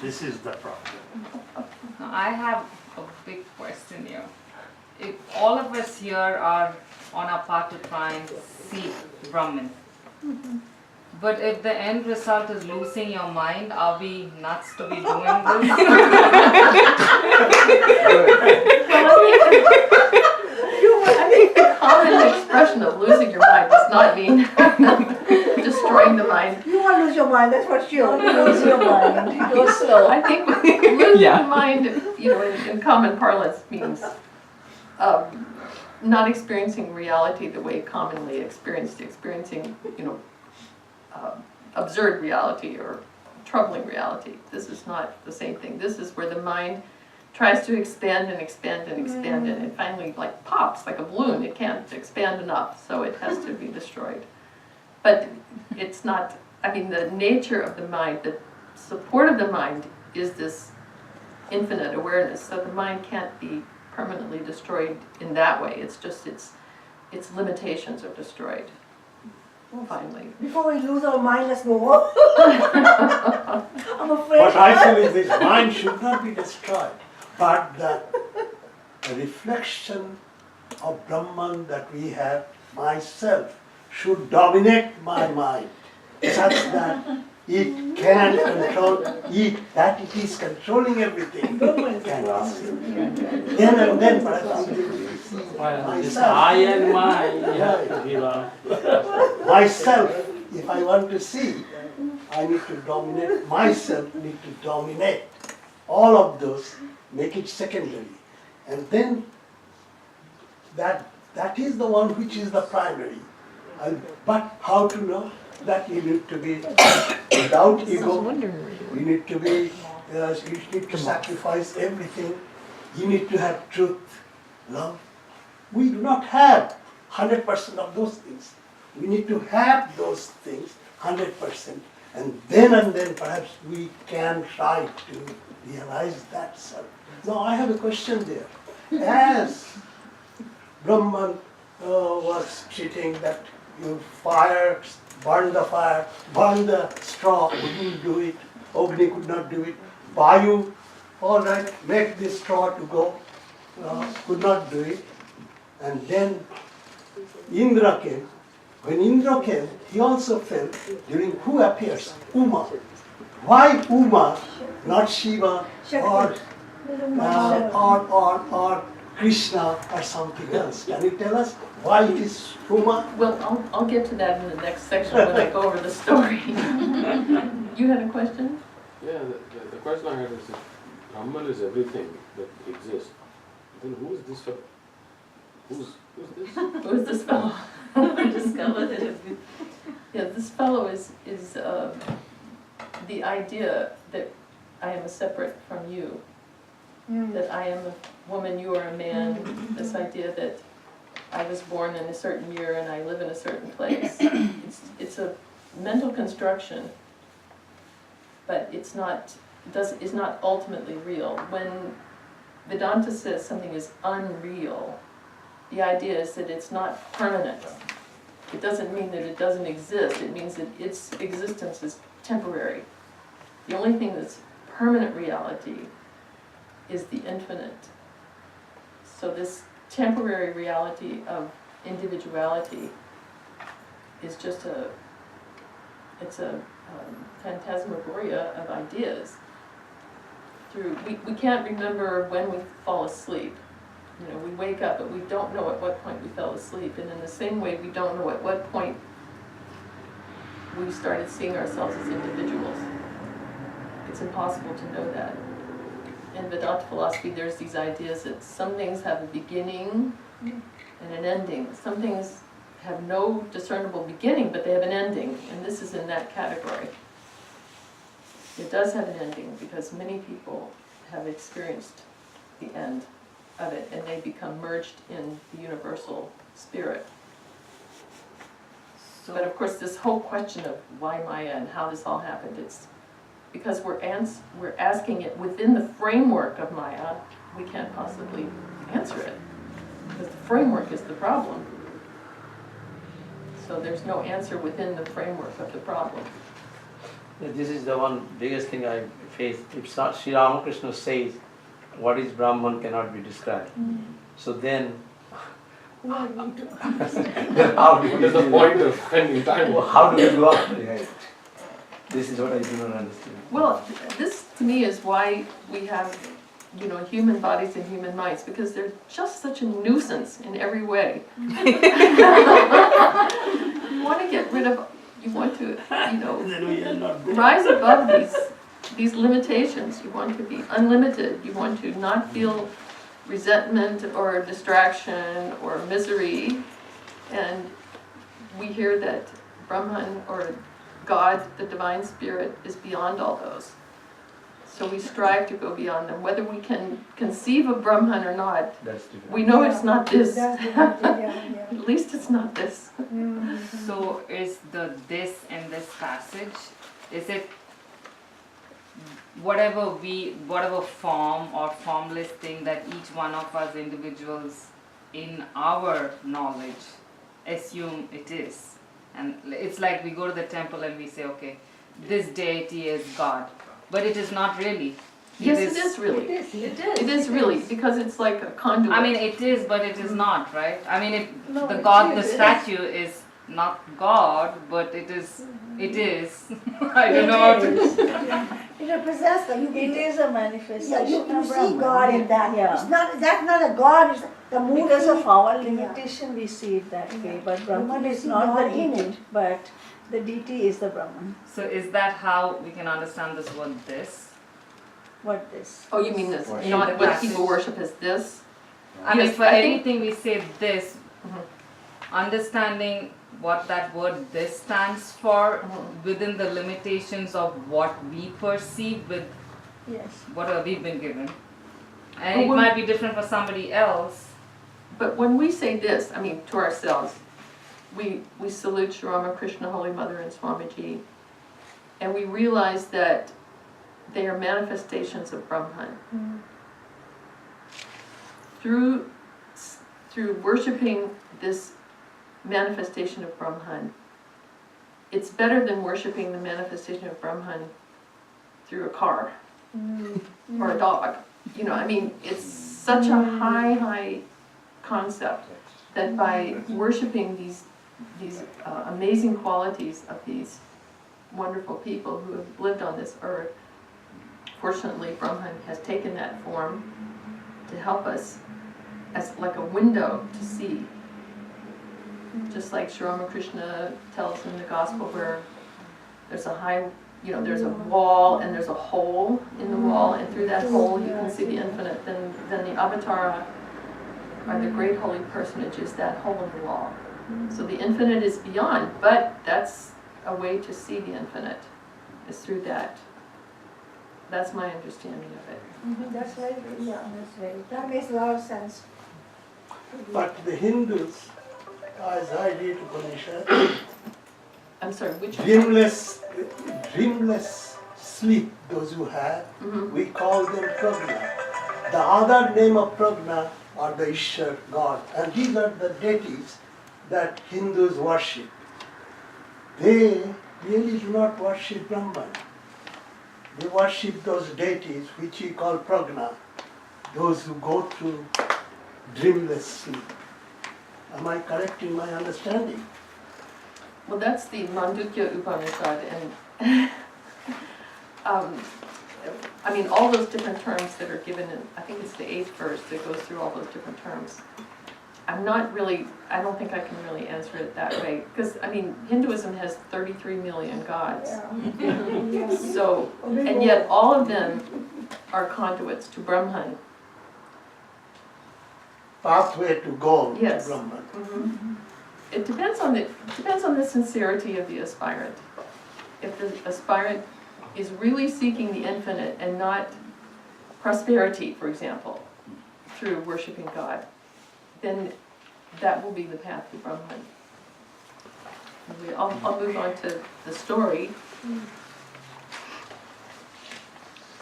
This is the problem. I have a big question here. If all of us here are on our path to try and see Brahman, but if the end result is losing your mind, are we nuts to be doing this? common expression of losing your mind does not mean destroying the mind. You won't lose your mind, that's for sure. Don't lose your mind, go slow. I think losing Yeah. the mind, in common parlance means not experiencing reality the way commonly experiencing, absurd reality or troubling reality. This is not the same thing. This is where the mind tries to expand and expand and expand and it finally like pops like a balloon. It can't expand enough, so it has to be destroyed. But it's not, the nature of the mind, the support of the mind is this infinite awareness. So the mind can't be permanently destroyed in that way. It's just its limitations are destroyed. Finally. Before we lose our mind, let's go on. I'm afraid. What I feel is this mind should not be destroyed, but the reflection of Brahman that we have, myself, should dominate my mind, such that it can control that it is controlling everything. Can be. Then and then, perhaps, This I and mine, you have to give up. myself, if I want to see, I need to dominate myself, need to dominate all of those, make it secondary. And then that is the one which is the primary. But how to know? That you need to be without ego, you need to be, you need to sacrifice everything, you need to have truth, love. We do not have 100% of those things. We need to have those things 100%, and then perhaps we can try to realize that self. Now I have a question there. As Brahman was treating that you burn the straw, wouldn't do it, Agni could not do it, Vayu, all right, make this straw to go, could not do it. And then Indra came. When Indra came, he also fell. During who appears? Uma. Why Uma, not Shiva or Krishna or something else? Can you tell us why it is Uma? Well, I'll get to that in the next section when I go over the story. You had a question? Yeah, the question I had is if Brahman is everything that exists, then who is this fellow? Who's this? Who's this fellow? I discovered it. Yeah, this fellow is the idea that I am separate from you, that I am a woman, you are a man, this idea that I was born in a certain year and I live in a certain place. It's a mental construction, but it's not ultimately real. When Vedanta says something is unreal, the idea is that it's not permanent. It doesn't mean that it doesn't exist. It means that its existence is temporary. The only thing that's permanent reality is the infinite. So this temporary reality of individuality is just a phantasmagoria of ideas. We can't remember when we fall asleep. We wake up, but we don't know at what point we fell asleep. And in the same way, we don't know at what point we started seeing ourselves as individuals. It's impossible to know that. In Vedanta philosophy, there's these ideas that some things have a beginning and an ending. Some things have no discernible beginning, but they have an ending, and this is in that category. It does have an ending because many people have experienced the end of it, and they become merged in the universal spirit. But of course, this whole question of why Maya and how this all happened, it's because we're asking it within the framework of Maya. We can't possibly answer it because the framework is the problem. So there's no answer within the framework of the problem. This is the one biggest thing I face. If Sri Ramakrishna says, what is Brahman cannot be described. So then, how do What is the point of spending time? How do we go after it? This is what I do not understand. Well, this to me is why we have human bodies and human minds, because they're just such a nuisance in every way. You want to get rid of, you want to, Then we are not there. rise above these limitations. You want to be unlimited. You want to not feel resentment or distraction or misery. And we hear that Brahman, or God, the divine spirit, is beyond all those. So we strive to go beyond them. Whether we can conceive of Brahman or not, That's different. we know it's not this. That's different, yeah. At least it's not this. So is the this in this passage, is it whatever form or formless thing that each one of us individuals in our knowledge assume it is? And it's like we go to the temple and we say, okay, this deity is God, but it is not really. Yes, it is really. It is really, because it's like a conduit. I mean, it is, but it is not, right? I mean, No, the it God, the is. statue is not God, but it is. It is. I don't know how to. It represents that It is a yeah, manifestation you of see Brahman. God in that. Yeah. It's not, that's not a God, it's the movie. Because of our Yeah. limitation, we see it that way. But You Brahman is see not the God in deity, it. but the deity is the Brahman. So is that how we can understand this word this? What this? Oh, you mean this, Worship. not what people worship as this? I mean, Yes, for I think- anything we say this, Mhm. understanding what that word this stands for Mhm. within the limitations of what we perceive with Yes. whatever we've been given. And But it when- might be different for somebody else. But when we say this, I mean, to ourselves, we salute Sri Ramakrishna, Holy Mother, and Swamiji, and we realize that they are manifestations of Brahman. Through worshiping this manifestation of Brahman, it's better than worshiping the manifestation of Brahman through a car or a dog. I mean, it's such a high concept that by worshiping these amazing qualities of these wonderful people who have lived on this earth, fortunately Brahman has taken that form to help us as like a window to see. Just like Sri Ramakrishna tells in the gospel, where there's a there's a wall and there's a hole in the wall, and through that hole you can see the infinite. Then the avatara, or the great holy personage, is that hole in the wall. So the infinite is beyond, but that's a way to see the infinite, is through that. That's my understanding of it. That's very, that makes a lot of sense. But the Hindus, as I read Upanishad, I'm sorry, which one? dreamless sleep, those who have, Mhm. we call them Prajna. The other name of Prajna are the Ishar, God. And these are the deities that Hindus worship. They really do not worship Brahman. They worship those deities which we call Prajna, those who go through dreamless sleep. Am I correct in my understanding? Well, that's the Mandukya Upanishad, and I mean, all those different terms that are given in, I think it's the 8th verse that goes through all those different terms. I don't think I can really answer it that way, because, I mean, Hinduism has 33 million gods. So, and yet all of them are conduits to Brahman. Pathway to go Yes. to Brahman. Mhm. It depends on the sincerity of the aspirant. If the aspirant is really seeking the infinite and not prosperity, for example, through worshiping God, then that will be the path to Brahman. I'll move on to the story.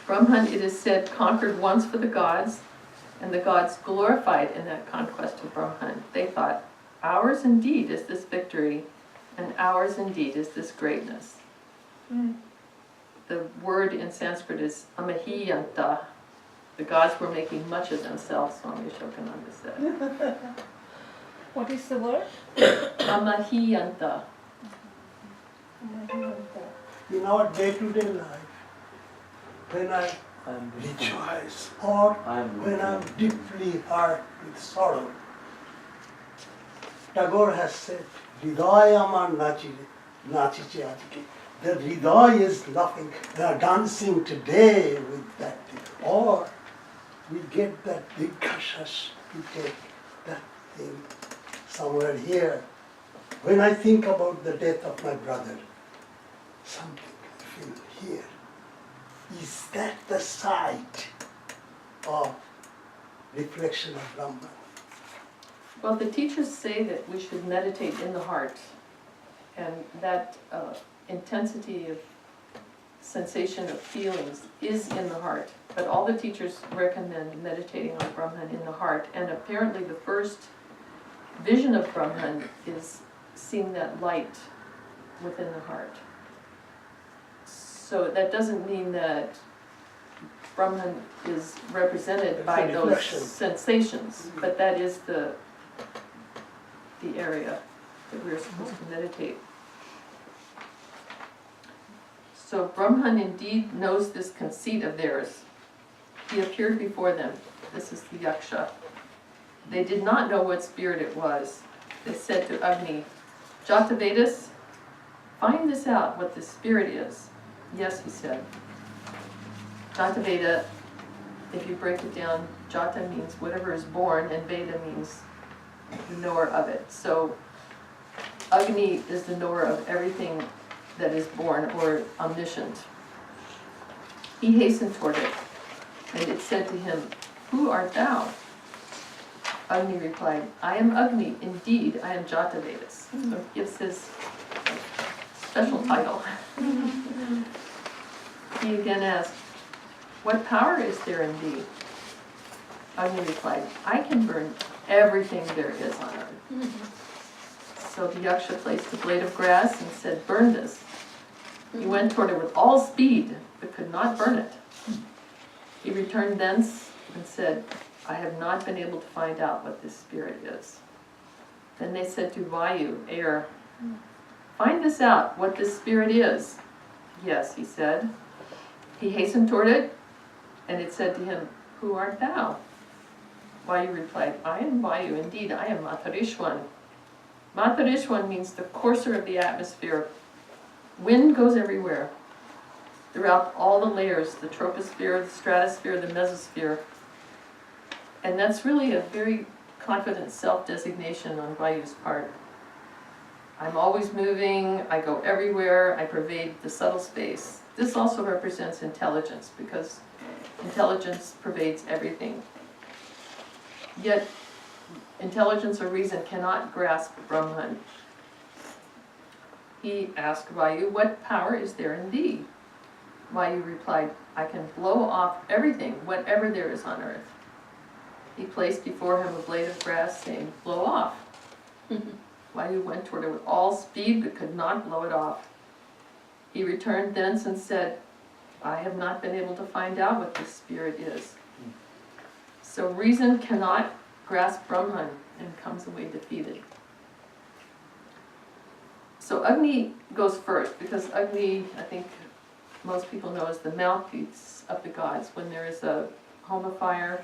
Brahman, it is said, conquered once for the gods, and the gods glorified in that conquest of Brahman. They thought, ours indeed is this victory, and ours indeed is this greatness. The word in Sanskrit is amahiyanta. The gods were making much of themselves, Swami Ashokanada said. What is the word? Amahiyanta. In our day-to-day life, when I rejoice, or I am when I'm deeply hurt with sorrow. Tagore has said, Hridaya amar nachiche ajke. The Hridaya is laughing, dancing today with that thing. Or we get that dikashas to take that thing somewhere here. When I think about the death of my brother, something I feel here. Is that the sight of reflection of Brahman? Well, the teachers say that we should meditate in the heart, and that intensity of sensation of feelings is in the heart. But all the teachers recommend meditating on Brahman in the heart, and apparently the first vision of Brahman is seeing that light within the heart. So that doesn't mean that Brahman is represented by those reflection. sensations, but that is the area that we're supposed to meditate. So Brahman indeed knows this conceit of theirs. He appeared before them. This is the Yaksha. They did not know what spirit it was. They said to Agni, Jatavedas, find this out, what this spirit is. Yes, he said. Jataveda, if you break it down, Jata means whatever is born, and Veda means the knower of it. So Agni is the knower of everything that is born, or omniscient. He hastened toward it, and it said to him, Who art thou? Agni replied, I am Agni, indeed, I am Jatavedas. So it gives his special title. He again asked, What power is there in thee? Agni replied, I can burn everything there is on earth. So the Yaksha placed a blade of grass and said, Burn this. He went toward it with all speed, but could not burn it. He returned thence and said, I have not been able to find out what this spirit is. Then they said to Vayu, air, Find this out, what this spirit is. Yes, he said. He hastened toward it, and it said to him, Who art thou? Vayu replied, I am Vayu, indeed, I am Matarishwan. Matarishwan means the courser of the atmosphere. Wind goes everywhere, throughout all the layers, the troposphere, the stratosphere, the mesosphere. And that's really a very confident self-designation on Vayu's part. I'm always moving, I go everywhere, I pervade the subtle space. This also represents intelligence, because intelligence pervades everything. Yet, intelligence or reason cannot grasp Brahman. He asked Vayu, What power is there in thee? Vayu replied, I can blow off everything, whatever there is on earth. He placed before him a blade of grass, saying, Blow off. Vayu went toward it with all speed, but could not blow it off. He returned thence and said, I have not been able to find out what this spirit is. So reason cannot grasp Brahman and comes away defeated. So Agni goes first, because Agni, I think most people know, is the mouthpiece of the gods. When there is a homa fire,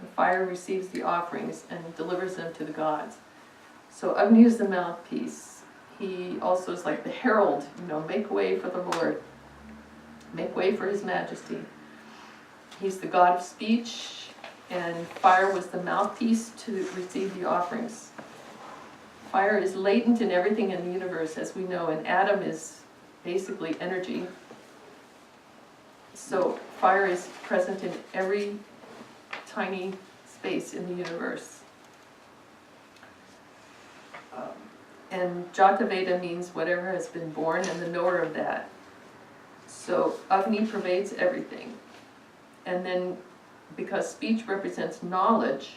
the fire receives the offerings and delivers them to the gods. So Agni is the mouthpiece. He also is like the herald, make way for the Lord. Make way for His Majesty. He's the god of speech, and fire was the mouthpiece to receive the offerings. Fire is latent in everything in the universe, as we know, and atom is basically energy. So fire is present in every tiny space in the universe. And Jataveda means whatever has been born, and the knower of that. So Agni pervades everything. And then, because speech represents knowledge,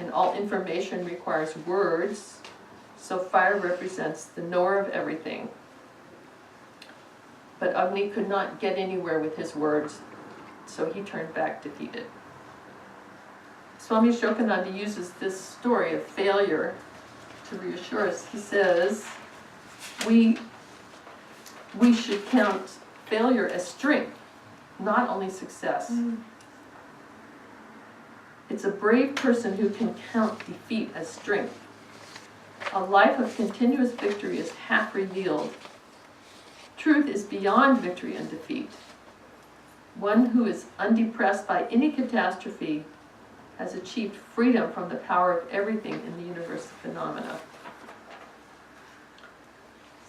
and all information requires words, so fire represents the knower of everything. But Agni could not get anywhere with his words, so he turned back defeated. Swami Ashokanada uses this story of failure to reassure us. He says, we should count failure as strength, not only success. It's a brave person who can count defeat as strength. A life of continuous victory is half revealed. Truth is beyond victory and defeat. One who is undepressed by any catastrophe has achieved freedom from the power of everything in the universe of phenomena.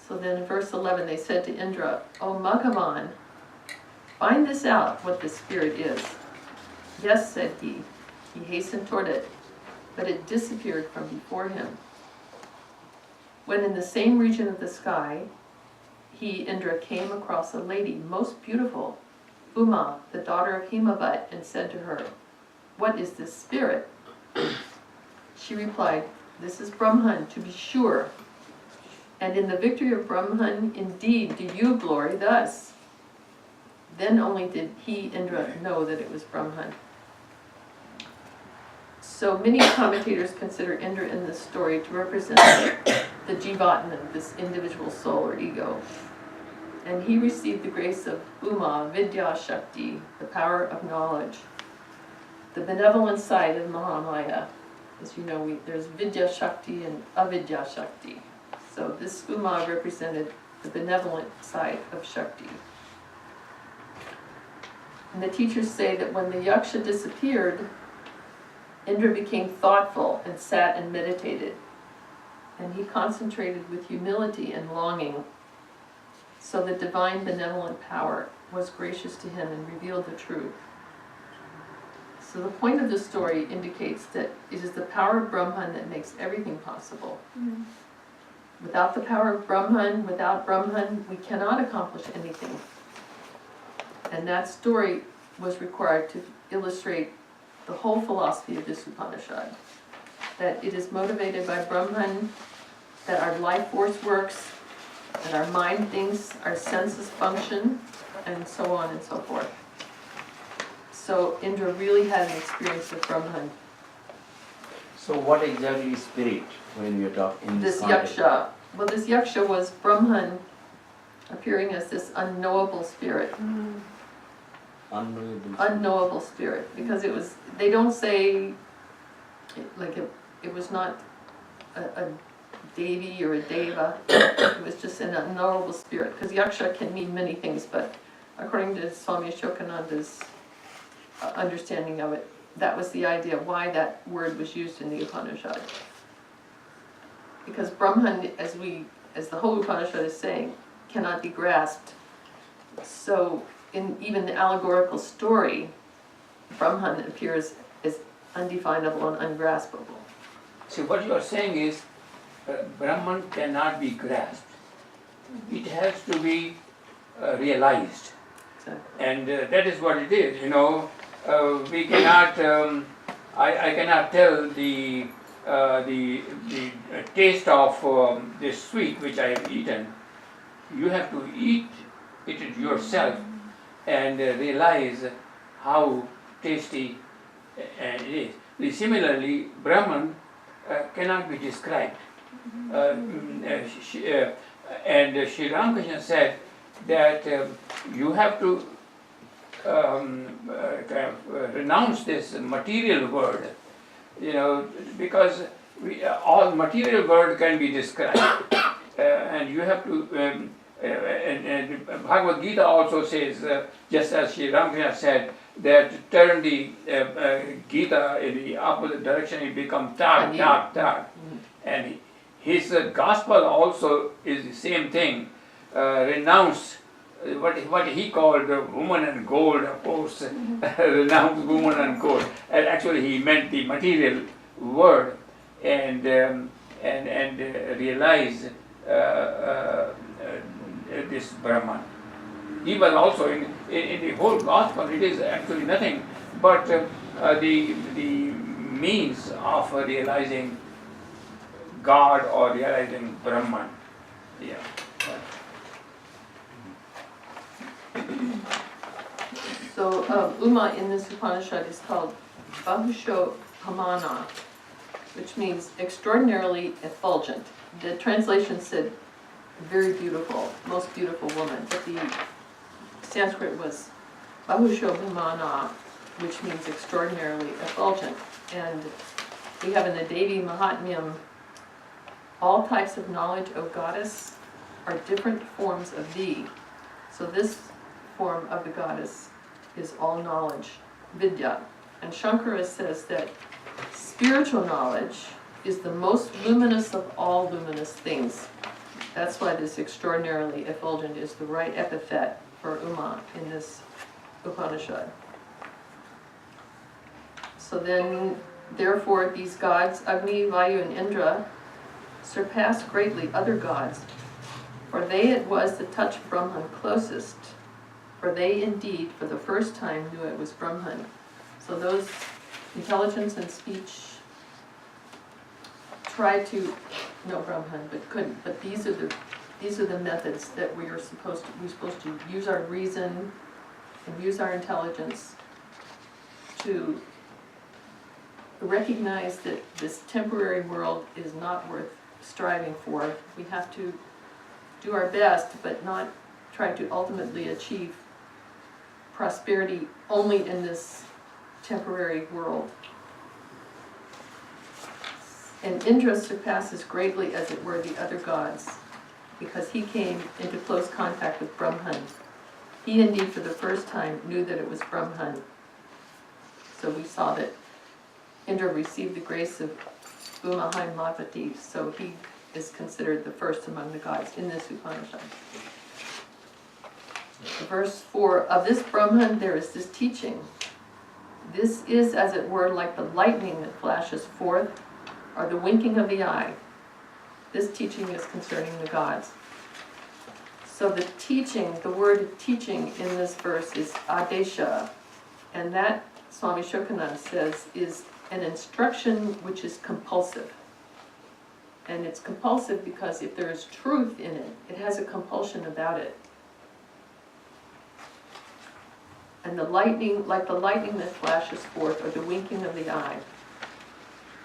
So then in verse 11 they said to Indra, O Maghavan, find this out, what this spirit is. Yes, said he. He hastened toward it, but it disappeared from before him. When in the same region of the sky, he, Indra, came across a lady most beautiful, Uma, the daughter of Himavat, and said to her, what is this spirit? She replied, this is Brahman, to be sure. And in the victory of Brahman, indeed, do you glory thus. Then only did he, Indra, know that it was Brahman. So many commentators consider Indra in this story to represent the Jivatma, this individual soul or ego. And he received the grace of Uma, Vidya Shakti, the power of knowledge, the benevolent side of Mahamaya. As you know, there's Vidya Shakti and Avidya Shakti. So this Uma represented the benevolent side of Shakti. And the teachers say that when the Yaksha disappeared, Indra became thoughtful and sat and meditated. And he concentrated with humility and longing. So the divine benevolent power was gracious to him and revealed the truth. So the point of the story indicates that it is the power of Brahman that makes everything possible. Without the power of Brahman, without Brahman, we cannot accomplish anything. And that story was required to illustrate the whole philosophy of this Upanishad. That it is motivated by Brahman, that our life force works, that our mind thinks, our senses function, and so on and so forth. So Indra really had an experience with Brahman. So what exactly is spirit when we are talking in this This context? Yaksha. Well, this Yaksha was Brahman appearing as this unknowable spirit. Unknowable spirit. Because it was, they don't say, it was not a Devi or a Deva. It was just an unknowable spirit. Because Yaksha can mean many things, but according to Swami Ashokanada's understanding of it, that was the idea of why that word was used in the Upanishad. Because Brahman, as the whole Upanishad is saying, cannot be grasped. So in even the allegorical story, Brahman appears as undefinable and ungraspable. See, what you are saying is, Brahman cannot be grasped. It has to be realized. Exactly. And that is what it is, you know. We cannot, I cannot tell the taste of this sweet which I have eaten. You have to eat it yourself and realize how tasty it is. Similarly, Brahman cannot be described. And Sri Ramakrishna said that you have to renounce this material world, you know, because all material world can be described, and you have to. And Bhagavad Gita also says, just as Sri Ramakrishna said, that turn the Gita in the opposite direction, it becomes dark. And his gospel also is the same thing. Renounce what he called woman and gold, of course. Renounce woman and gold. And actually, he meant the material world, and realize this Brahman. Even also in the whole gospel, it is actually nothing but the means of realizing God or realizing Brahman. Yeah. So Uma in this Upanishad is called Bahusho Hamana, which means extraordinarily effulgent. The translation said very beautiful, most beautiful woman, but the Sanskrit was Bahusho Bhumana, which means extraordinarily effulgent. And we have in the Devi Mahatmyam, all types of knowledge, O goddess, are different forms of thee. So this form of the goddess is all knowledge, vidya. And Shankara says that spiritual knowledge is the most luminous of all luminous things. That's why this extraordinarily effulgent is the right epithet for Uma in this Upanishad. So then, therefore, these gods, Agni, Vayu, and Indra, surpass greatly other gods, for they it was that touched Brahman closest, for they indeed for the first time knew it was Brahman. So those intelligence and speech tried to know Brahman but couldn't. But these are the methods that we're supposed to use our reason and use our intelligence to recognize that this temporary world is not worth striving for. We have to do our best, but not try to ultimately achieve prosperity only in this temporary world. And Indra surpasses greatly, as it were, the other gods, because he came into close contact with Brahman. He indeed for the first time knew that it was Brahman. So we saw that Indra received the grace of Umahai Mavati, so he is considered the first among the gods in this Upanishad. Verse 4, of this Brahman there is this teaching. This is, as it were, like the lightning that flashes forth, or the winking of the eye. This teaching is concerning the gods. So the teaching, the word teaching in this verse is adesha, and that, Swami Ashokanada says, is an instruction which is compulsive. And it's compulsive because if there is truth in it, it has a compulsion about it. And the lightning, like the lightning that flashes forth, or the winking of the eye.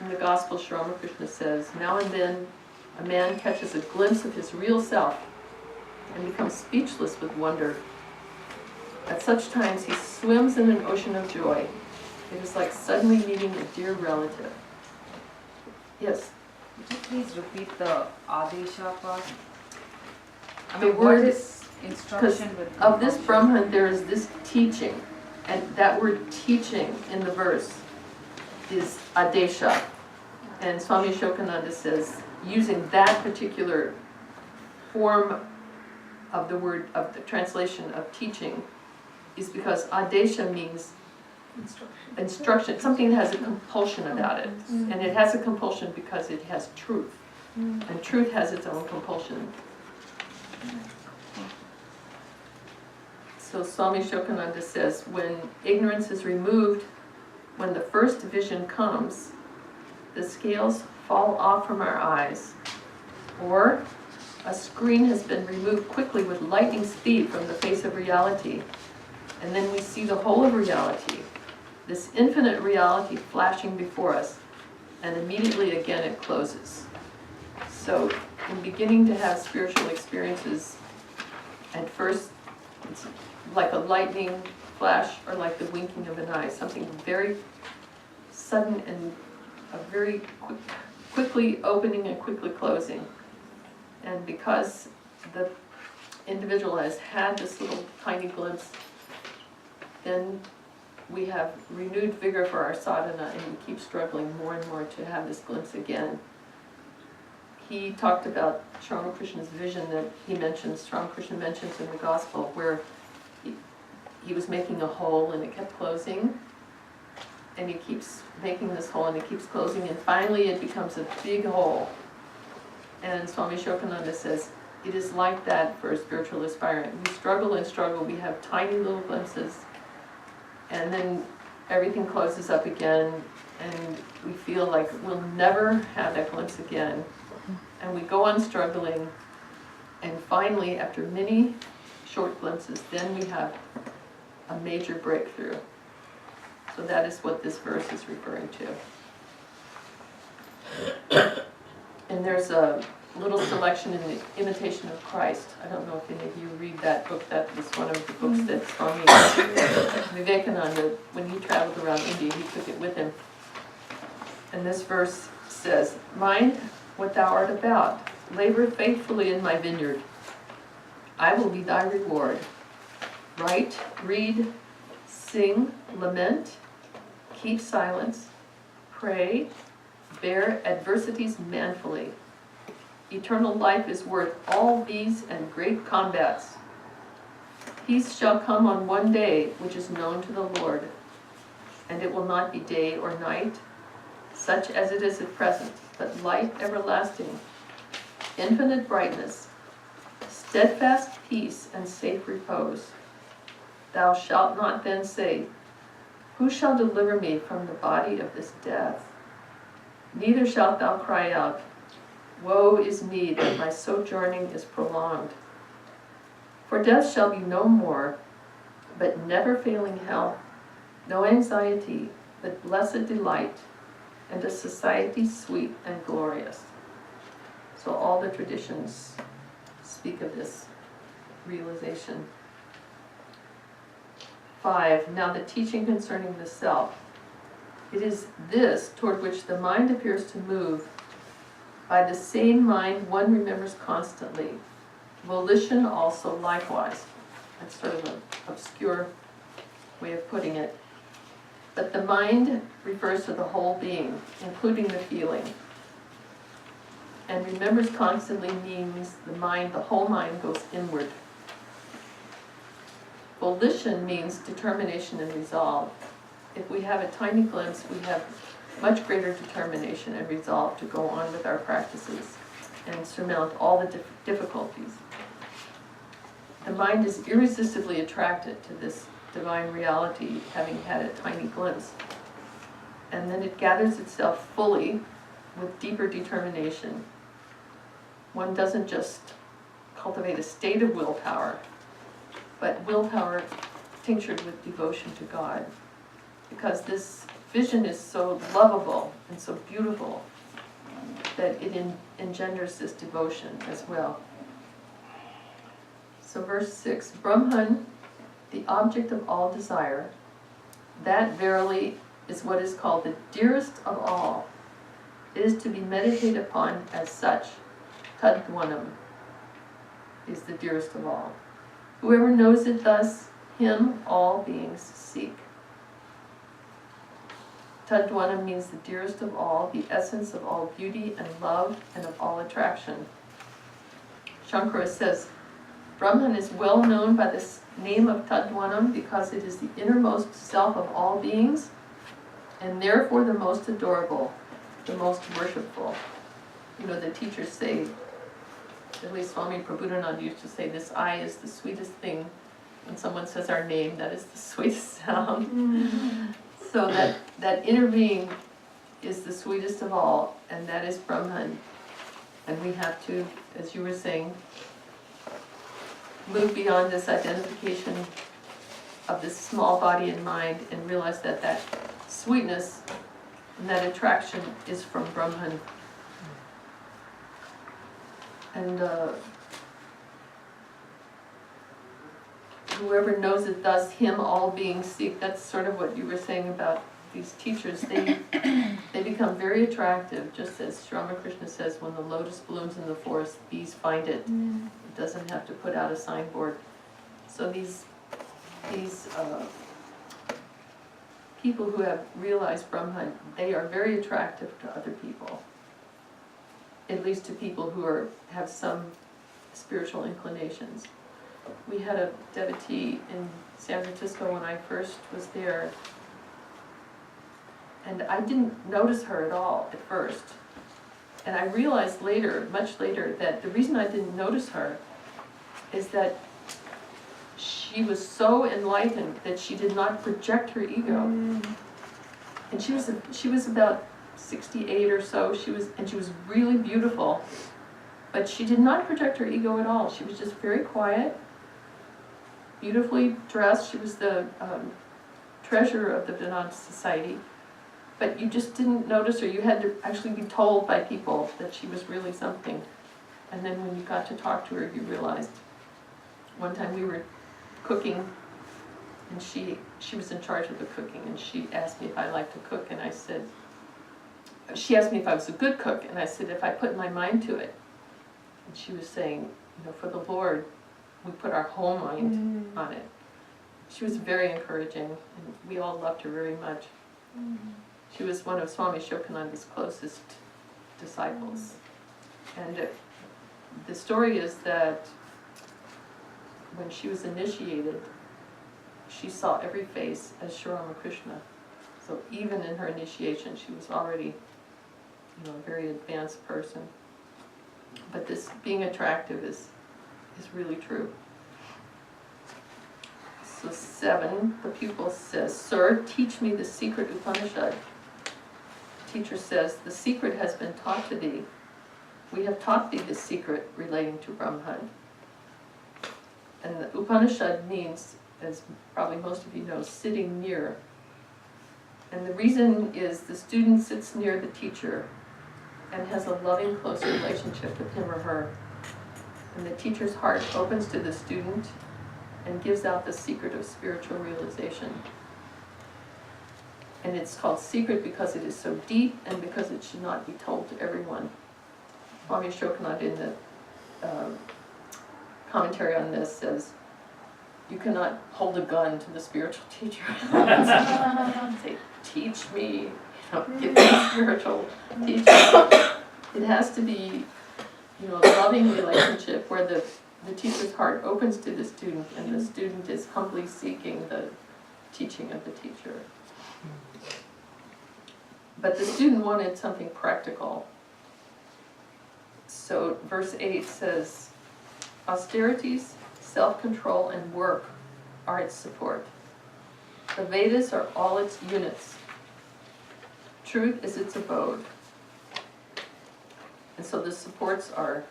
In the Gospel, Sri Ramakrishna says, now and then a man catches a glimpse of his real self and becomes speechless with wonder. At such times he swims in an ocean of joy. It is like suddenly meeting a dear relative. Yes? Could you please repeat the Adesha part? I The mean, what word is instruction with of this compulsion? Brahman there is this teaching, and that word teaching in the verse is adesha. And Swami Ashokananda says, using that particular form of the word, of the translation of teaching, is because adesha means instruction, something that has a compulsion about it. And it has a compulsion because it has truth. And truth has its own compulsion. So Swami Ashokananda says, when ignorance is removed, when the first vision comes, the scales fall off from our eyes. Or a screen has been removed quickly with lightning speed from the face of reality. And then we see the whole of reality, this infinite reality flashing before us, and immediately again it closes. So in beginning to have spiritual experiences, at first it's like a lightning flash or like the winking of an eye, something very sudden and a very quickly opening and quickly closing. And because the individual has had this little tiny glimpse, then we have renewed vigor for our sadhana, and we keep struggling more and more to have this glimpse again. He talked about Sri Ramakrishna's vision that he mentions, Sri Ramakrishna mentions in the Gospel, where he was making a hole and it kept closing, and he keeps making this hole and it keeps closing, and finally it becomes a big hole. And Swami Ashokananda says, it is like that for a spiritual aspirant. We struggle and struggle, we have tiny little glimpses, and then everything closes up again, and we feel like we'll never have that glimpse again. And we go on struggling, and finally, after many short glimpses, then we have a major breakthrough. So that is what this verse is referring to. And there's a little selection in the Imitation of Christ. I don't know if any of you read that book. That was one of the books that Swami Vivekananda, when he traveled around India, he took it with him. And this verse says, "Mind what thou art about. Labor faithfully in my vineyard. I will be thy reward. Write, read, sing, lament, keep silence, pray, bear adversities manfully. Eternal life is worth all these and great combats. Peace shall come on one day which is known to the Lord, and it will not be day or night, such as it is at present, but light everlasting, infinite brightness, steadfast peace and safe repose. Thou shalt not then say, who shall deliver me from the body of this death? Neither shalt thou cry out, woe is me that my sojourning is prolonged. For death shall be no more, but never failing health, no anxiety, but blessed delight, and a society sweet and glorious." So all the traditions speak of this realization. 5. Now the teaching concerning the self. It is this toward which the mind appears to move. By the same mind one remembers constantly. Volition also likewise. That's sort of an obscure way of putting it. But the mind refers to the whole being, including the feeling. And remembers constantly means the whole mind goes inward. Volition means determination and resolve. If we have a tiny glimpse, we have much greater determination and resolve to go on with our practices and surmount all the difficulties. The mind is irresistibly attracted to this divine reality, having had a tiny glimpse. And then it gathers itself fully with deeper determination. One doesn't just cultivate a state of willpower, but willpower tinctured with devotion to God. Because this vision is so lovable and so beautiful that it engenders this devotion as well. So verse 6, Brahman, the object of all desire, that verily is what is called the dearest of all. It is to be meditated upon as such. Tadvanam is the dearest of all. Whoever knows it thus, him all beings seek. Tadvanam means the dearest of all, the essence of all beauty and love and of all attraction. Shankara says, Brahman is well known by this name of Tadvanam because it is the innermost self of all beings and therefore the most adorable, the most worshipful. You know, the teachers say, at least Swami Prabhupada used to say, this I is the sweetest thing. When someone says our name, that is the sweetest sound. Mm-hmm. So that inner being is the sweetest of all, and that is Brahman. And we have to, as you were saying, move beyond this identification of this small body and mind and realize that that sweetness and that attraction is from Brahman. And whoever knows it thus, him all beings seek. That's sort of what you were saying about these teachers. They become very attractive, just as Ramakrishna says, when the lotus blooms in the forest, bees find it. It doesn't have to put out a signboard. So these people who have realized Brahman, they are very attractive to other people. At least to people who have some spiritual inclinations. We had a devotee in San Francisco when I first was there, and I didn't notice her at all at first. And I realized later, much later, that the reason I didn't notice her is that she was so enlightened that she did not project her ego. And she was about 68 or so. She was really beautiful, but she did not project her ego at all. She was just very quiet, beautifully dressed. She was the treasurer of the Vedanta Society, but you just didn't notice her. You had to actually be told by people that she was really something. And then when you got to talk to her, you realized, one time we were cooking, and she was in charge of the cooking, and she asked me if I liked to cook, and I said, she asked me if I was a good cook, and I said, if I put my mind to it. And she was saying, for the Lord, we put our whole mind on it. She was very encouraging, and we all loved her very much. She was one of Swami Ashokanada's closest disciples. And the story is that when she was initiated, she saw every face as Sri Ramakrishna. So even in her initiation, she was already, a very advanced person. But this being attractive is really true. So 7, the pupil says, "Sir, teach me the secret Upanishad." The teacher says, "The secret has been taught to thee. We have taught thee the secret relating to Brahman." And the Upanishad means, as probably most of you know, sitting near. And the reason is the student sits near the teacher and has a loving, close relationship with him or her. And the teacher's heart opens to the student and gives out the secret of spiritual realization. And it's called secret because it is so deep and because it should not be told to everyone. Swami Ashokanada in the commentary on this says, you cannot hold a gun to the spiritual teacher. Say, teach me, give me spiritual teaching. It has to be, a loving relationship where the teacher's heart opens to the student and the student is humbly seeking the teaching of the teacher. But the student wanted something practical. So verse 8 says, austerities, self-control, and work are its support. The Vedas are all its units. Truth is its abode. And so the supports are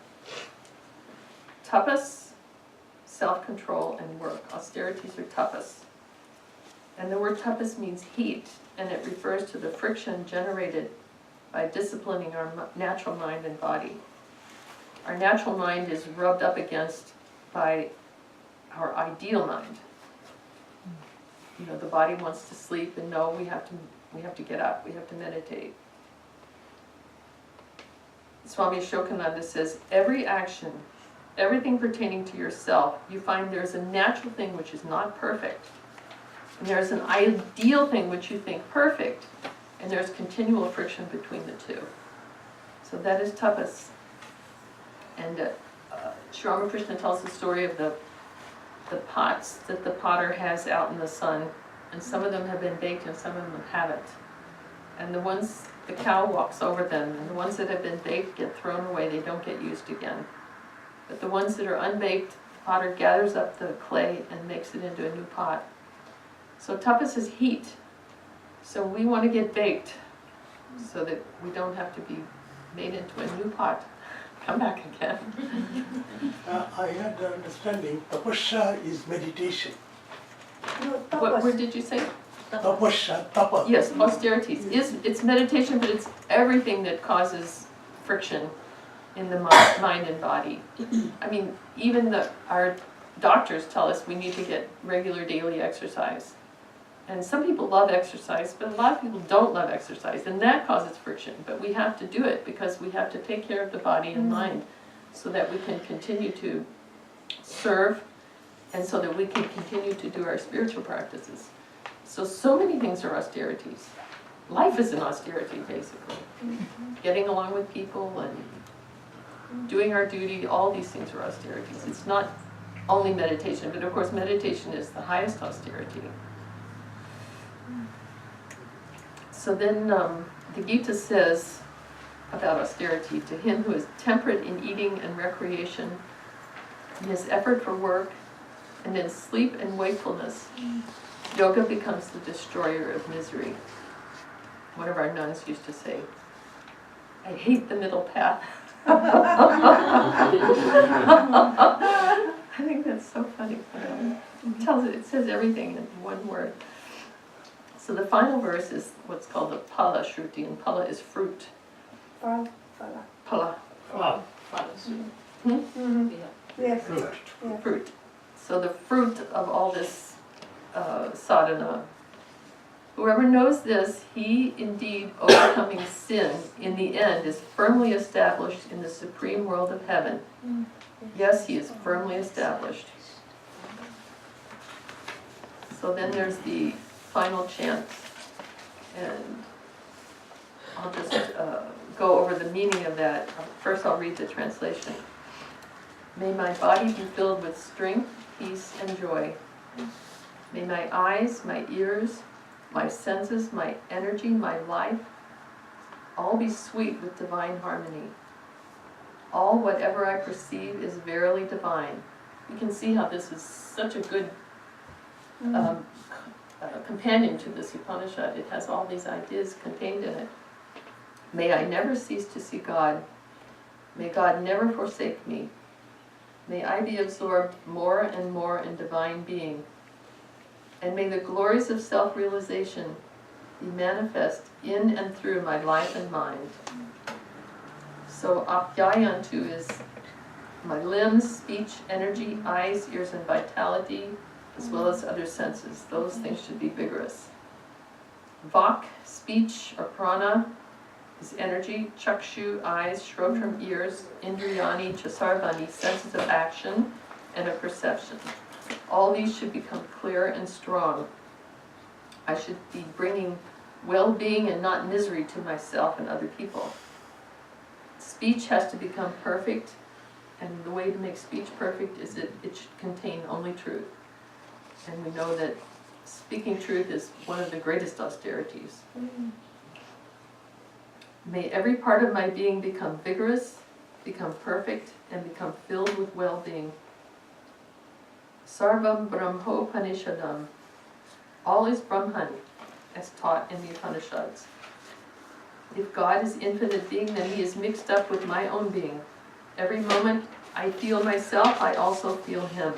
tapas, self-control, and work. Austerities are tapas. And the word tapas means heat, and it refers to the friction generated by disciplining our natural mind and body. Our natural mind is rubbed up against by our ideal mind. The body wants to sleep, and no, we have to get up, we have to meditate. Swami Ashokanada says, every action, everything pertaining to yourself, you find there's a natural thing which is not perfect, and there's an ideal thing which you think perfect, and there's continual friction between the two. So that is tapas. And Sri Ramakrishna tells the story of the pots that the potter has out in the sun, and some of them have been baked and some of them haven't. And the ones, the cow walks over them, and the ones that have been baked get thrown away, they don't get used again. But the ones that are unbaked, the potter gathers up the clay and makes it into a new pot. So tapas is heat. So we want to get baked so that we don't have to be made into a new pot. Come back again. I had the understanding tapasya is meditation. What word did you say? Tapasya, tapa. Yes, austerities. It's meditation, but it's everything that causes friction in the mind and body. I mean, even our doctors tell us we need to get regular daily exercise. And some people love exercise, but a lot of people don't love exercise, and that causes friction. But we have to do it because we have to take care of the body and mind so that we can continue to serve and so that we can continue to do our spiritual practices. So many things are austerities. Life is an austerity, basically. Getting along with people and doing our duty, all these things are austerities. It's not only meditation, but of course meditation is the highest austerity. So then the Gita says about austerity, to him who is temperate in eating and recreation, in his effort for work, and in sleep and wakefulness, yoga becomes the destroyer of misery. One of our nuns used to say, I hate the middle path. I think that's so funny. It says everything in one word. So the final verse is what's called the pala shruti, and pala is fruit. Pala. Pala. Wow. Mm-hmm. Yes. Fruit. Yeah. Fruit. So the fruit of all this sadhana. Whoever knows this, he indeed overcoming sin in the end is firmly established in the supreme world of heaven. Yes, he is firmly established. So then there's the final chant, and I'll just go over the meaning of that. First I'll read the translation. May my body be filled with strength, peace, and joy. May my eyes, my ears, my senses, my energy, my life, all be sweet with divine harmony. All whatever I perceive is verily divine. You can see how this is such a good companion to this Upanishad. It has all these ideas contained in it. May I never cease to see God. May God never forsake me. May I be absorbed more and more in divine being. And may the glories of self-realization be manifest in and through my life and mind. So Apyayantu is my limbs, speech, energy, eyes, ears, and vitality, as well as other senses. Those things should be vigorous. Vak, speech, or prana, is energy, chakshu, eyes, shrotam, ears, indriyani, chasarvani, senses of action and of perception. All these should become clear and strong. I should be bringing well-being and not misery to myself and other people. Speech has to become perfect, and the way to make speech perfect is that it should contain only truth. And we know that speaking truth is one of the greatest austerities. May every part of my being become vigorous, become perfect, and become filled with well-being. Sarvam Brahmopanishadam. All is Brahman, as taught in the Upanishads. If God is infinite being, then he is mixed up with my own being. Every moment I feel myself, I also feel him.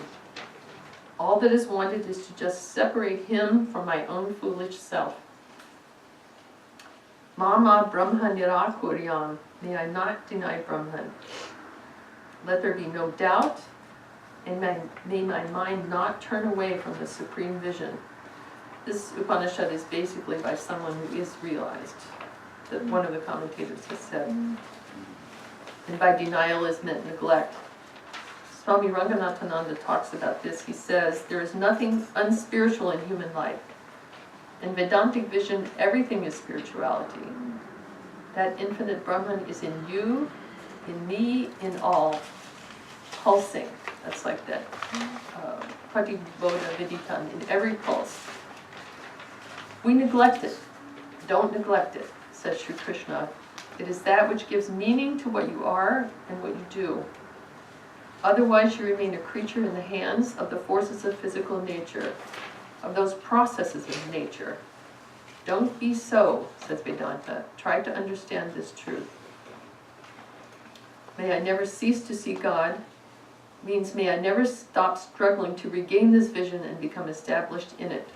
All that is wanted is to just separate him from my own foolish self. Mama Brahma Nirakuryam. May I not deny Brahman. Let there be no doubt, and may my mind not turn away from the supreme vision. This Upanishad is basically by someone who is realized, that one of the commentators has said. And by denial is meant neglect. Swami Ashokanada talks about this. He says, there is nothing unspiritual in human life. In Vedantic vision, everything is spirituality. That infinite Brahman is in you, in me, in all, pulsing. That's like that Pratibodha Viditam, in every pulse. We neglect it. Don't neglect it, says Sri Krishna. It is that which gives meaning to what you are and what you do. Otherwise you remain a creature in the hands of the forces of physical nature, of those processes of nature. Don't be so, says Vedanta. Try to understand this truth. May I never cease to see God means may I never stop struggling to regain this vision and become established in it.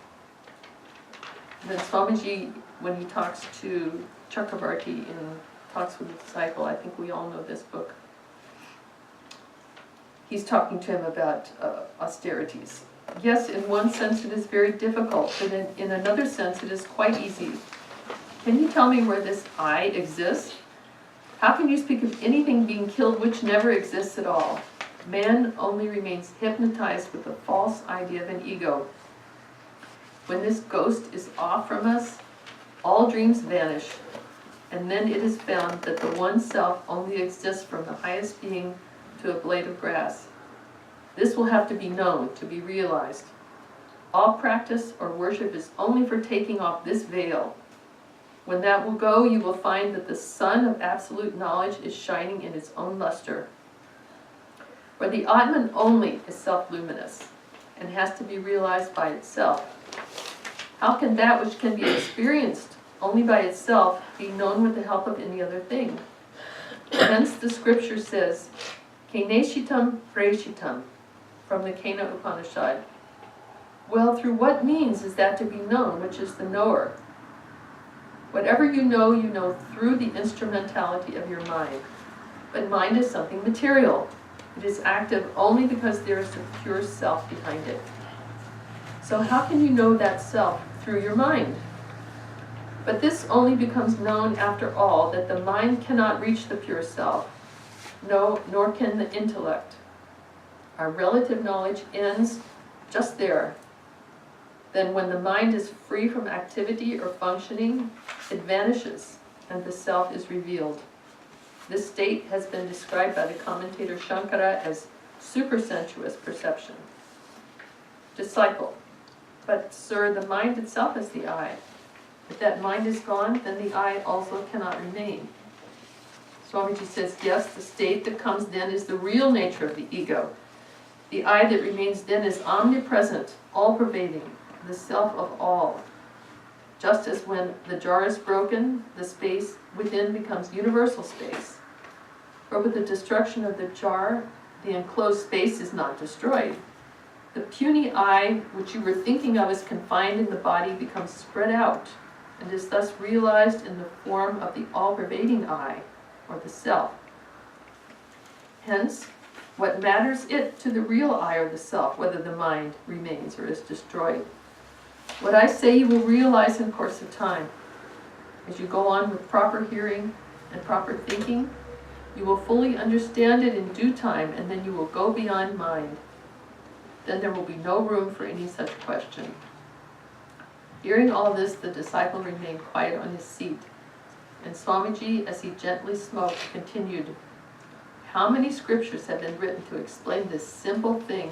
And then Swamiji, when he talks to Chakravarti in Talks with the Disciple, I think we all know this book, he's talking to him about austerities. Yes, in one sense it is very difficult, but in another sense it is quite easy. Can you tell me where this I exists? How can you speak of anything being killed which never exists at all? Man only remains hypnotized with the false idea of an ego. When this ghost is off from us, all dreams vanish, and then it is found that the one self only exists from the highest being to a blade of grass. This will have to be known, to be realized. All practice or worship is only for taking off this veil. When that will go, you will find that the sun of absolute knowledge is shining in its own luster. For the Atman only is self-luminous and has to be realized by itself. How can that which can be experienced only by itself be known with the help of any other thing? Hence the scripture says, Keneshitam Preshitam, from the Kena Upanishad. Well, through what means is that to be known, which is the knower? Whatever you know through the instrumentality of your mind. But mind is something material. It is active only because there is a pure self behind it. So how can you know that self? Through your mind. But this only becomes known after all, that the mind cannot reach the pure self. No, nor can the intellect. Our relative knowledge ends just there. Then when the mind is free from activity or functioning, it vanishes and the self is revealed. This state has been described by the commentator Shankara as supersensuous perception. Disciple. But sir, the mind itself is the I. If that mind is gone, then the I also cannot remain. Swamiji says, yes, the state that comes then is the real nature of the ego. The I that remains then is omnipresent, all-pervading, the self of all. Just as when the jar is broken, the space within becomes universal space. For with the destruction of the jar, the enclosed space is not destroyed. The puny I, which you were thinking of as confined in the body, becomes spread out, and is thus realized in the form of the all-pervading I, or the self. Hence, what matters it to the real I or the self, whether the mind remains or is destroyed? What I say you will realize in course of time. As you go on with proper hearing and proper thinking, you will fully understand it in due time, and then you will go beyond mind. Then there will be no room for any such question. Hearing all this, the disciple remained quiet on his seat, and Swamiji, as he gently smoked, continued, how many scriptures have been written to explain this simple thing,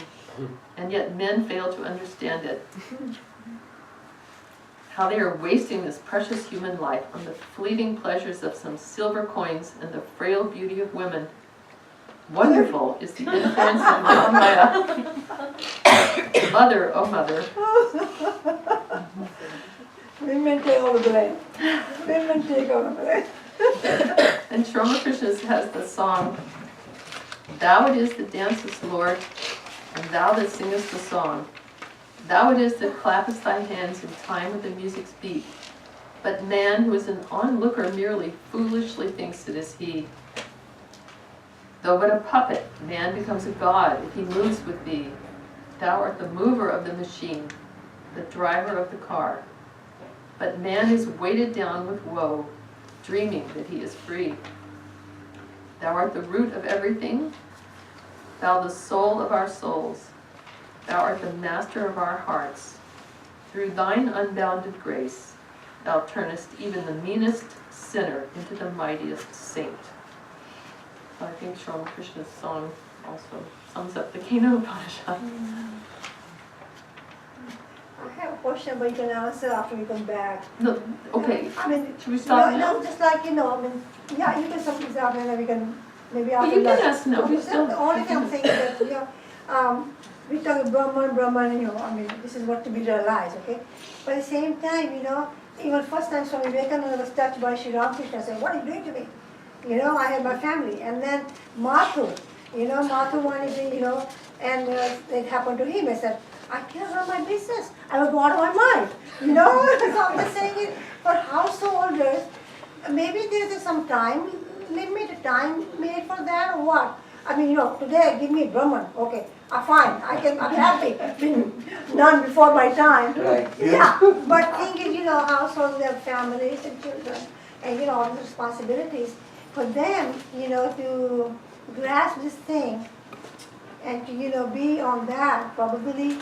and yet men fail to understand it? How they are wasting this precious human life on the fleeting pleasures of some silver coins and the frail beauty of women. Wonderful is the influence of Mahamaya. Mother, oh mother. Women take all the blame. Women take all the blame. And Sri Ramakrishna has the song, thou it is that dancest, Lord, and thou that singest the song. Thou it is that clappest thy hands in time with the music's beat. But man, who is an onlooker merely, foolishly thinks it is he. Though but a puppet, man becomes a god if he moves with thee. Thou art the mover of the machine, the driver of the car. But man is weighted down with woe, dreaming that he is free. Thou art the root of everything, thou the soul of our souls. Thou art the master of our hearts. Through thine unbounded grace, thou turnest even the meanest sinner into the mightiest saint. So I think Sri Ramakrishna's song also sums up the Kena Upanishad. I have a question, but you can answer after we come back. No, okay, I mean, should we stop now? no, just like, yeah, you can sum this up and then we can, maybe Well, after you can lunch. ask now, we still. The only thing I'm saying is that, we talk Brahman, this is what to be realized, okay? But at the same time, even first time Swami Vivekananda was touched by Sri Ramakrishna, I said, what are you doing to me? I had my family. And then Mathu wanted me, and it happened to him. I said, I can't run my business. I will go out of my mind. So I'm just saying it for householders, maybe there's some time limit, time made for that or what? I mean, today give me Brahman, okay, fine, I'm happy, been done before my time. Right. Yeah, but thing is, households, they have families and children, and all the responsibilities. For them, to grasp this thing and to, be on that, probably,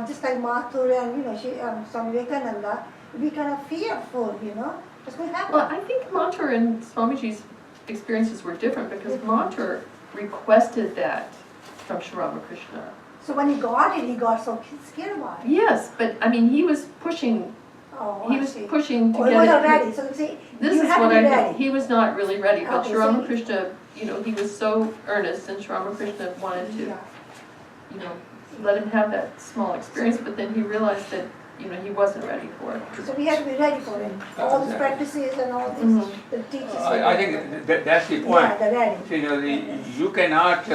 just like Mathur and, Swami Vivekananda, be kind of fearful, what's going to happen. Well, I think Mathur and Swamiji's experiences were different because Mathur requested that from Sri Ramakrishna. So when he got it, he got so scared about it. Yes, but I mean, he was pushing. Oh, He was pushing to he get wasn't it. ready. So see, This you is have what to be I ready. mean. He was not really ready, but Okay, Sri so Ramakrishna, he was so earnest, and Sri Ramakrishna wanted to, Yeah. let him have that small experience. But then he realized that, he wasn't ready for it. So we have to be ready for it. All these practices and all this, Mhm. the teachers. I think that's the point. Yeah, they're ready. You cannot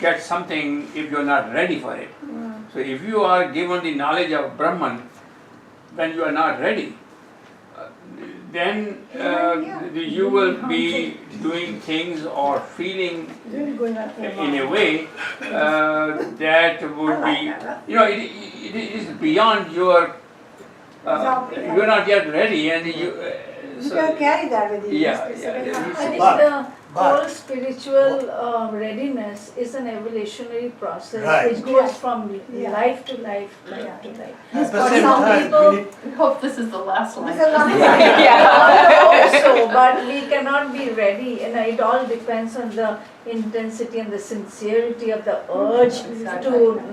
get something if you're not ready for it. So if you are given the knowledge of Brahman when you are not ready, then you will be doing things or feeling in a way that would be, it is beyond your, you're not yet ready, and you can carry that with you. Yeah, It's yeah, very yeah. hard. I think But- the but- whole spiritual readiness is an evolutionary process Right. which goes Yeah. from Yeah. life to life, life to life. At the For same some time, people- we need, We hope this is the last one. It's a lot. Also, but we cannot be ready, it all depends on the intensity and the sincerity of the urge to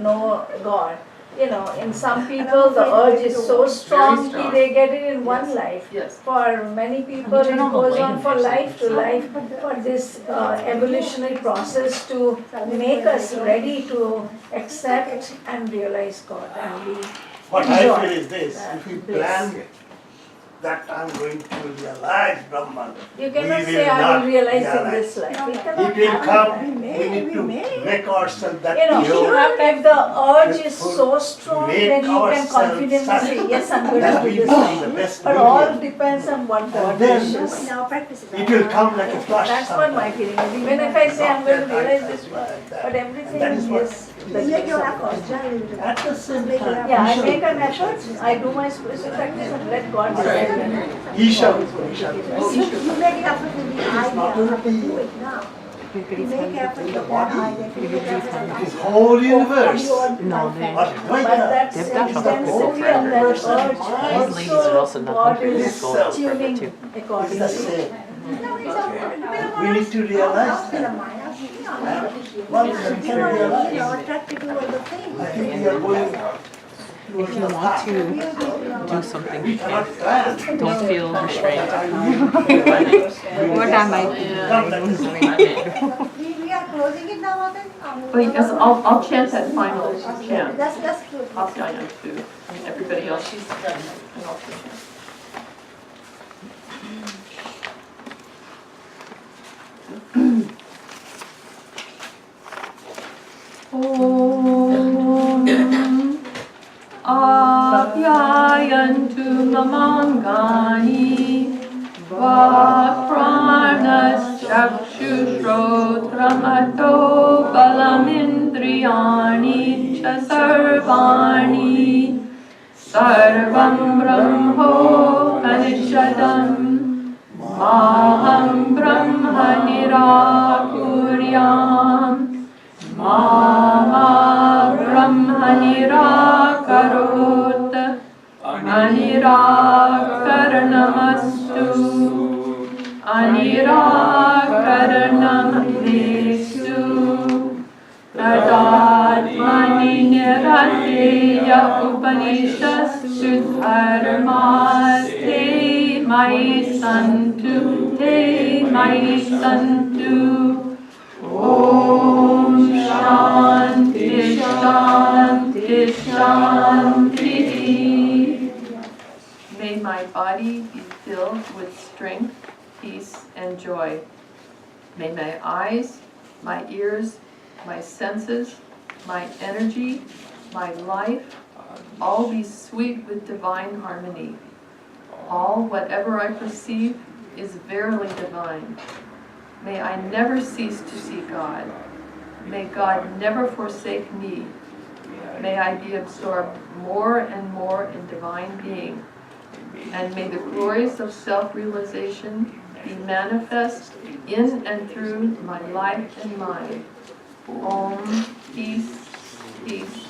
know God. In some people, the urge is so strong, strong. they get it in one Yes. life. Yes. For many people, it goes on for life to life, for this evolutionary process to make us ready to accept and realize God and be. what I Enjoy feel is this, if we bliss. plan that I'm going to realize Brahman, You cannot we say, will I not will realize in realize. this life. We It cannot will happen. come, may, we need we to may. make ourselves that If the urge is Truthful, so strong, make then you can ourselves confidently such say, yes, I'm going that to we do this. become the best But all medium. depends on what God And then- wishes. Now practice it. It will come like a flash That's what my sometime. feeling is. Even if I say I'm going to Not that realize I this feel one, like that. but And everything that is what is it the is. Make grace your of efforts, God. generally with At the same Make your time, Yeah, I we make shall- an effort, I do my spiritual practice and let God decide when. He shall, he shall. You make effort with the idea not how to only- do it now. You make effort with that idea. If you make effort His whole universe. No, they- But Advaita. that's They've got intensity trouble of that urge. These ladies are also not God hungry. is They're going for it tuning too. It's the accordingly. same. No, it's a We need to realize that. Once we can realize, attracted to other things. I think we are going towards If you the want path. to do something, We you cannot can. plan. Don't feel restrained. What am I Become that is We are closing it now, then? Well, yes, I'll chant that final chant. That's good. I'll chant too. And everybody else, she's done. And I'll chant. Om Apyayantu Mamangani Vapranas-chakshushrotram-ato balamindriyani cha sarvani sarvam brahmo anishadam maham brahma nirakuryam Mama Brahma Nirakarot Anirakaranamastu Anirakaranamastu Tadatmani Nirateya Upanishastu Dharmaste Mai Santu Te Mai Santu Om Shanti Shanti Shanti. May my body be filled with strength, peace, and joy. May my eyes, my ears, my senses, my energy, my life, all be sweet with divine harmony. All whatever I perceive is verily divine. May I never cease to see God. May God never forsake me. May I be absorbed more and more in divine being. And may the glories of self-realization be manifest in and through my life and mind. Om, peace, peace,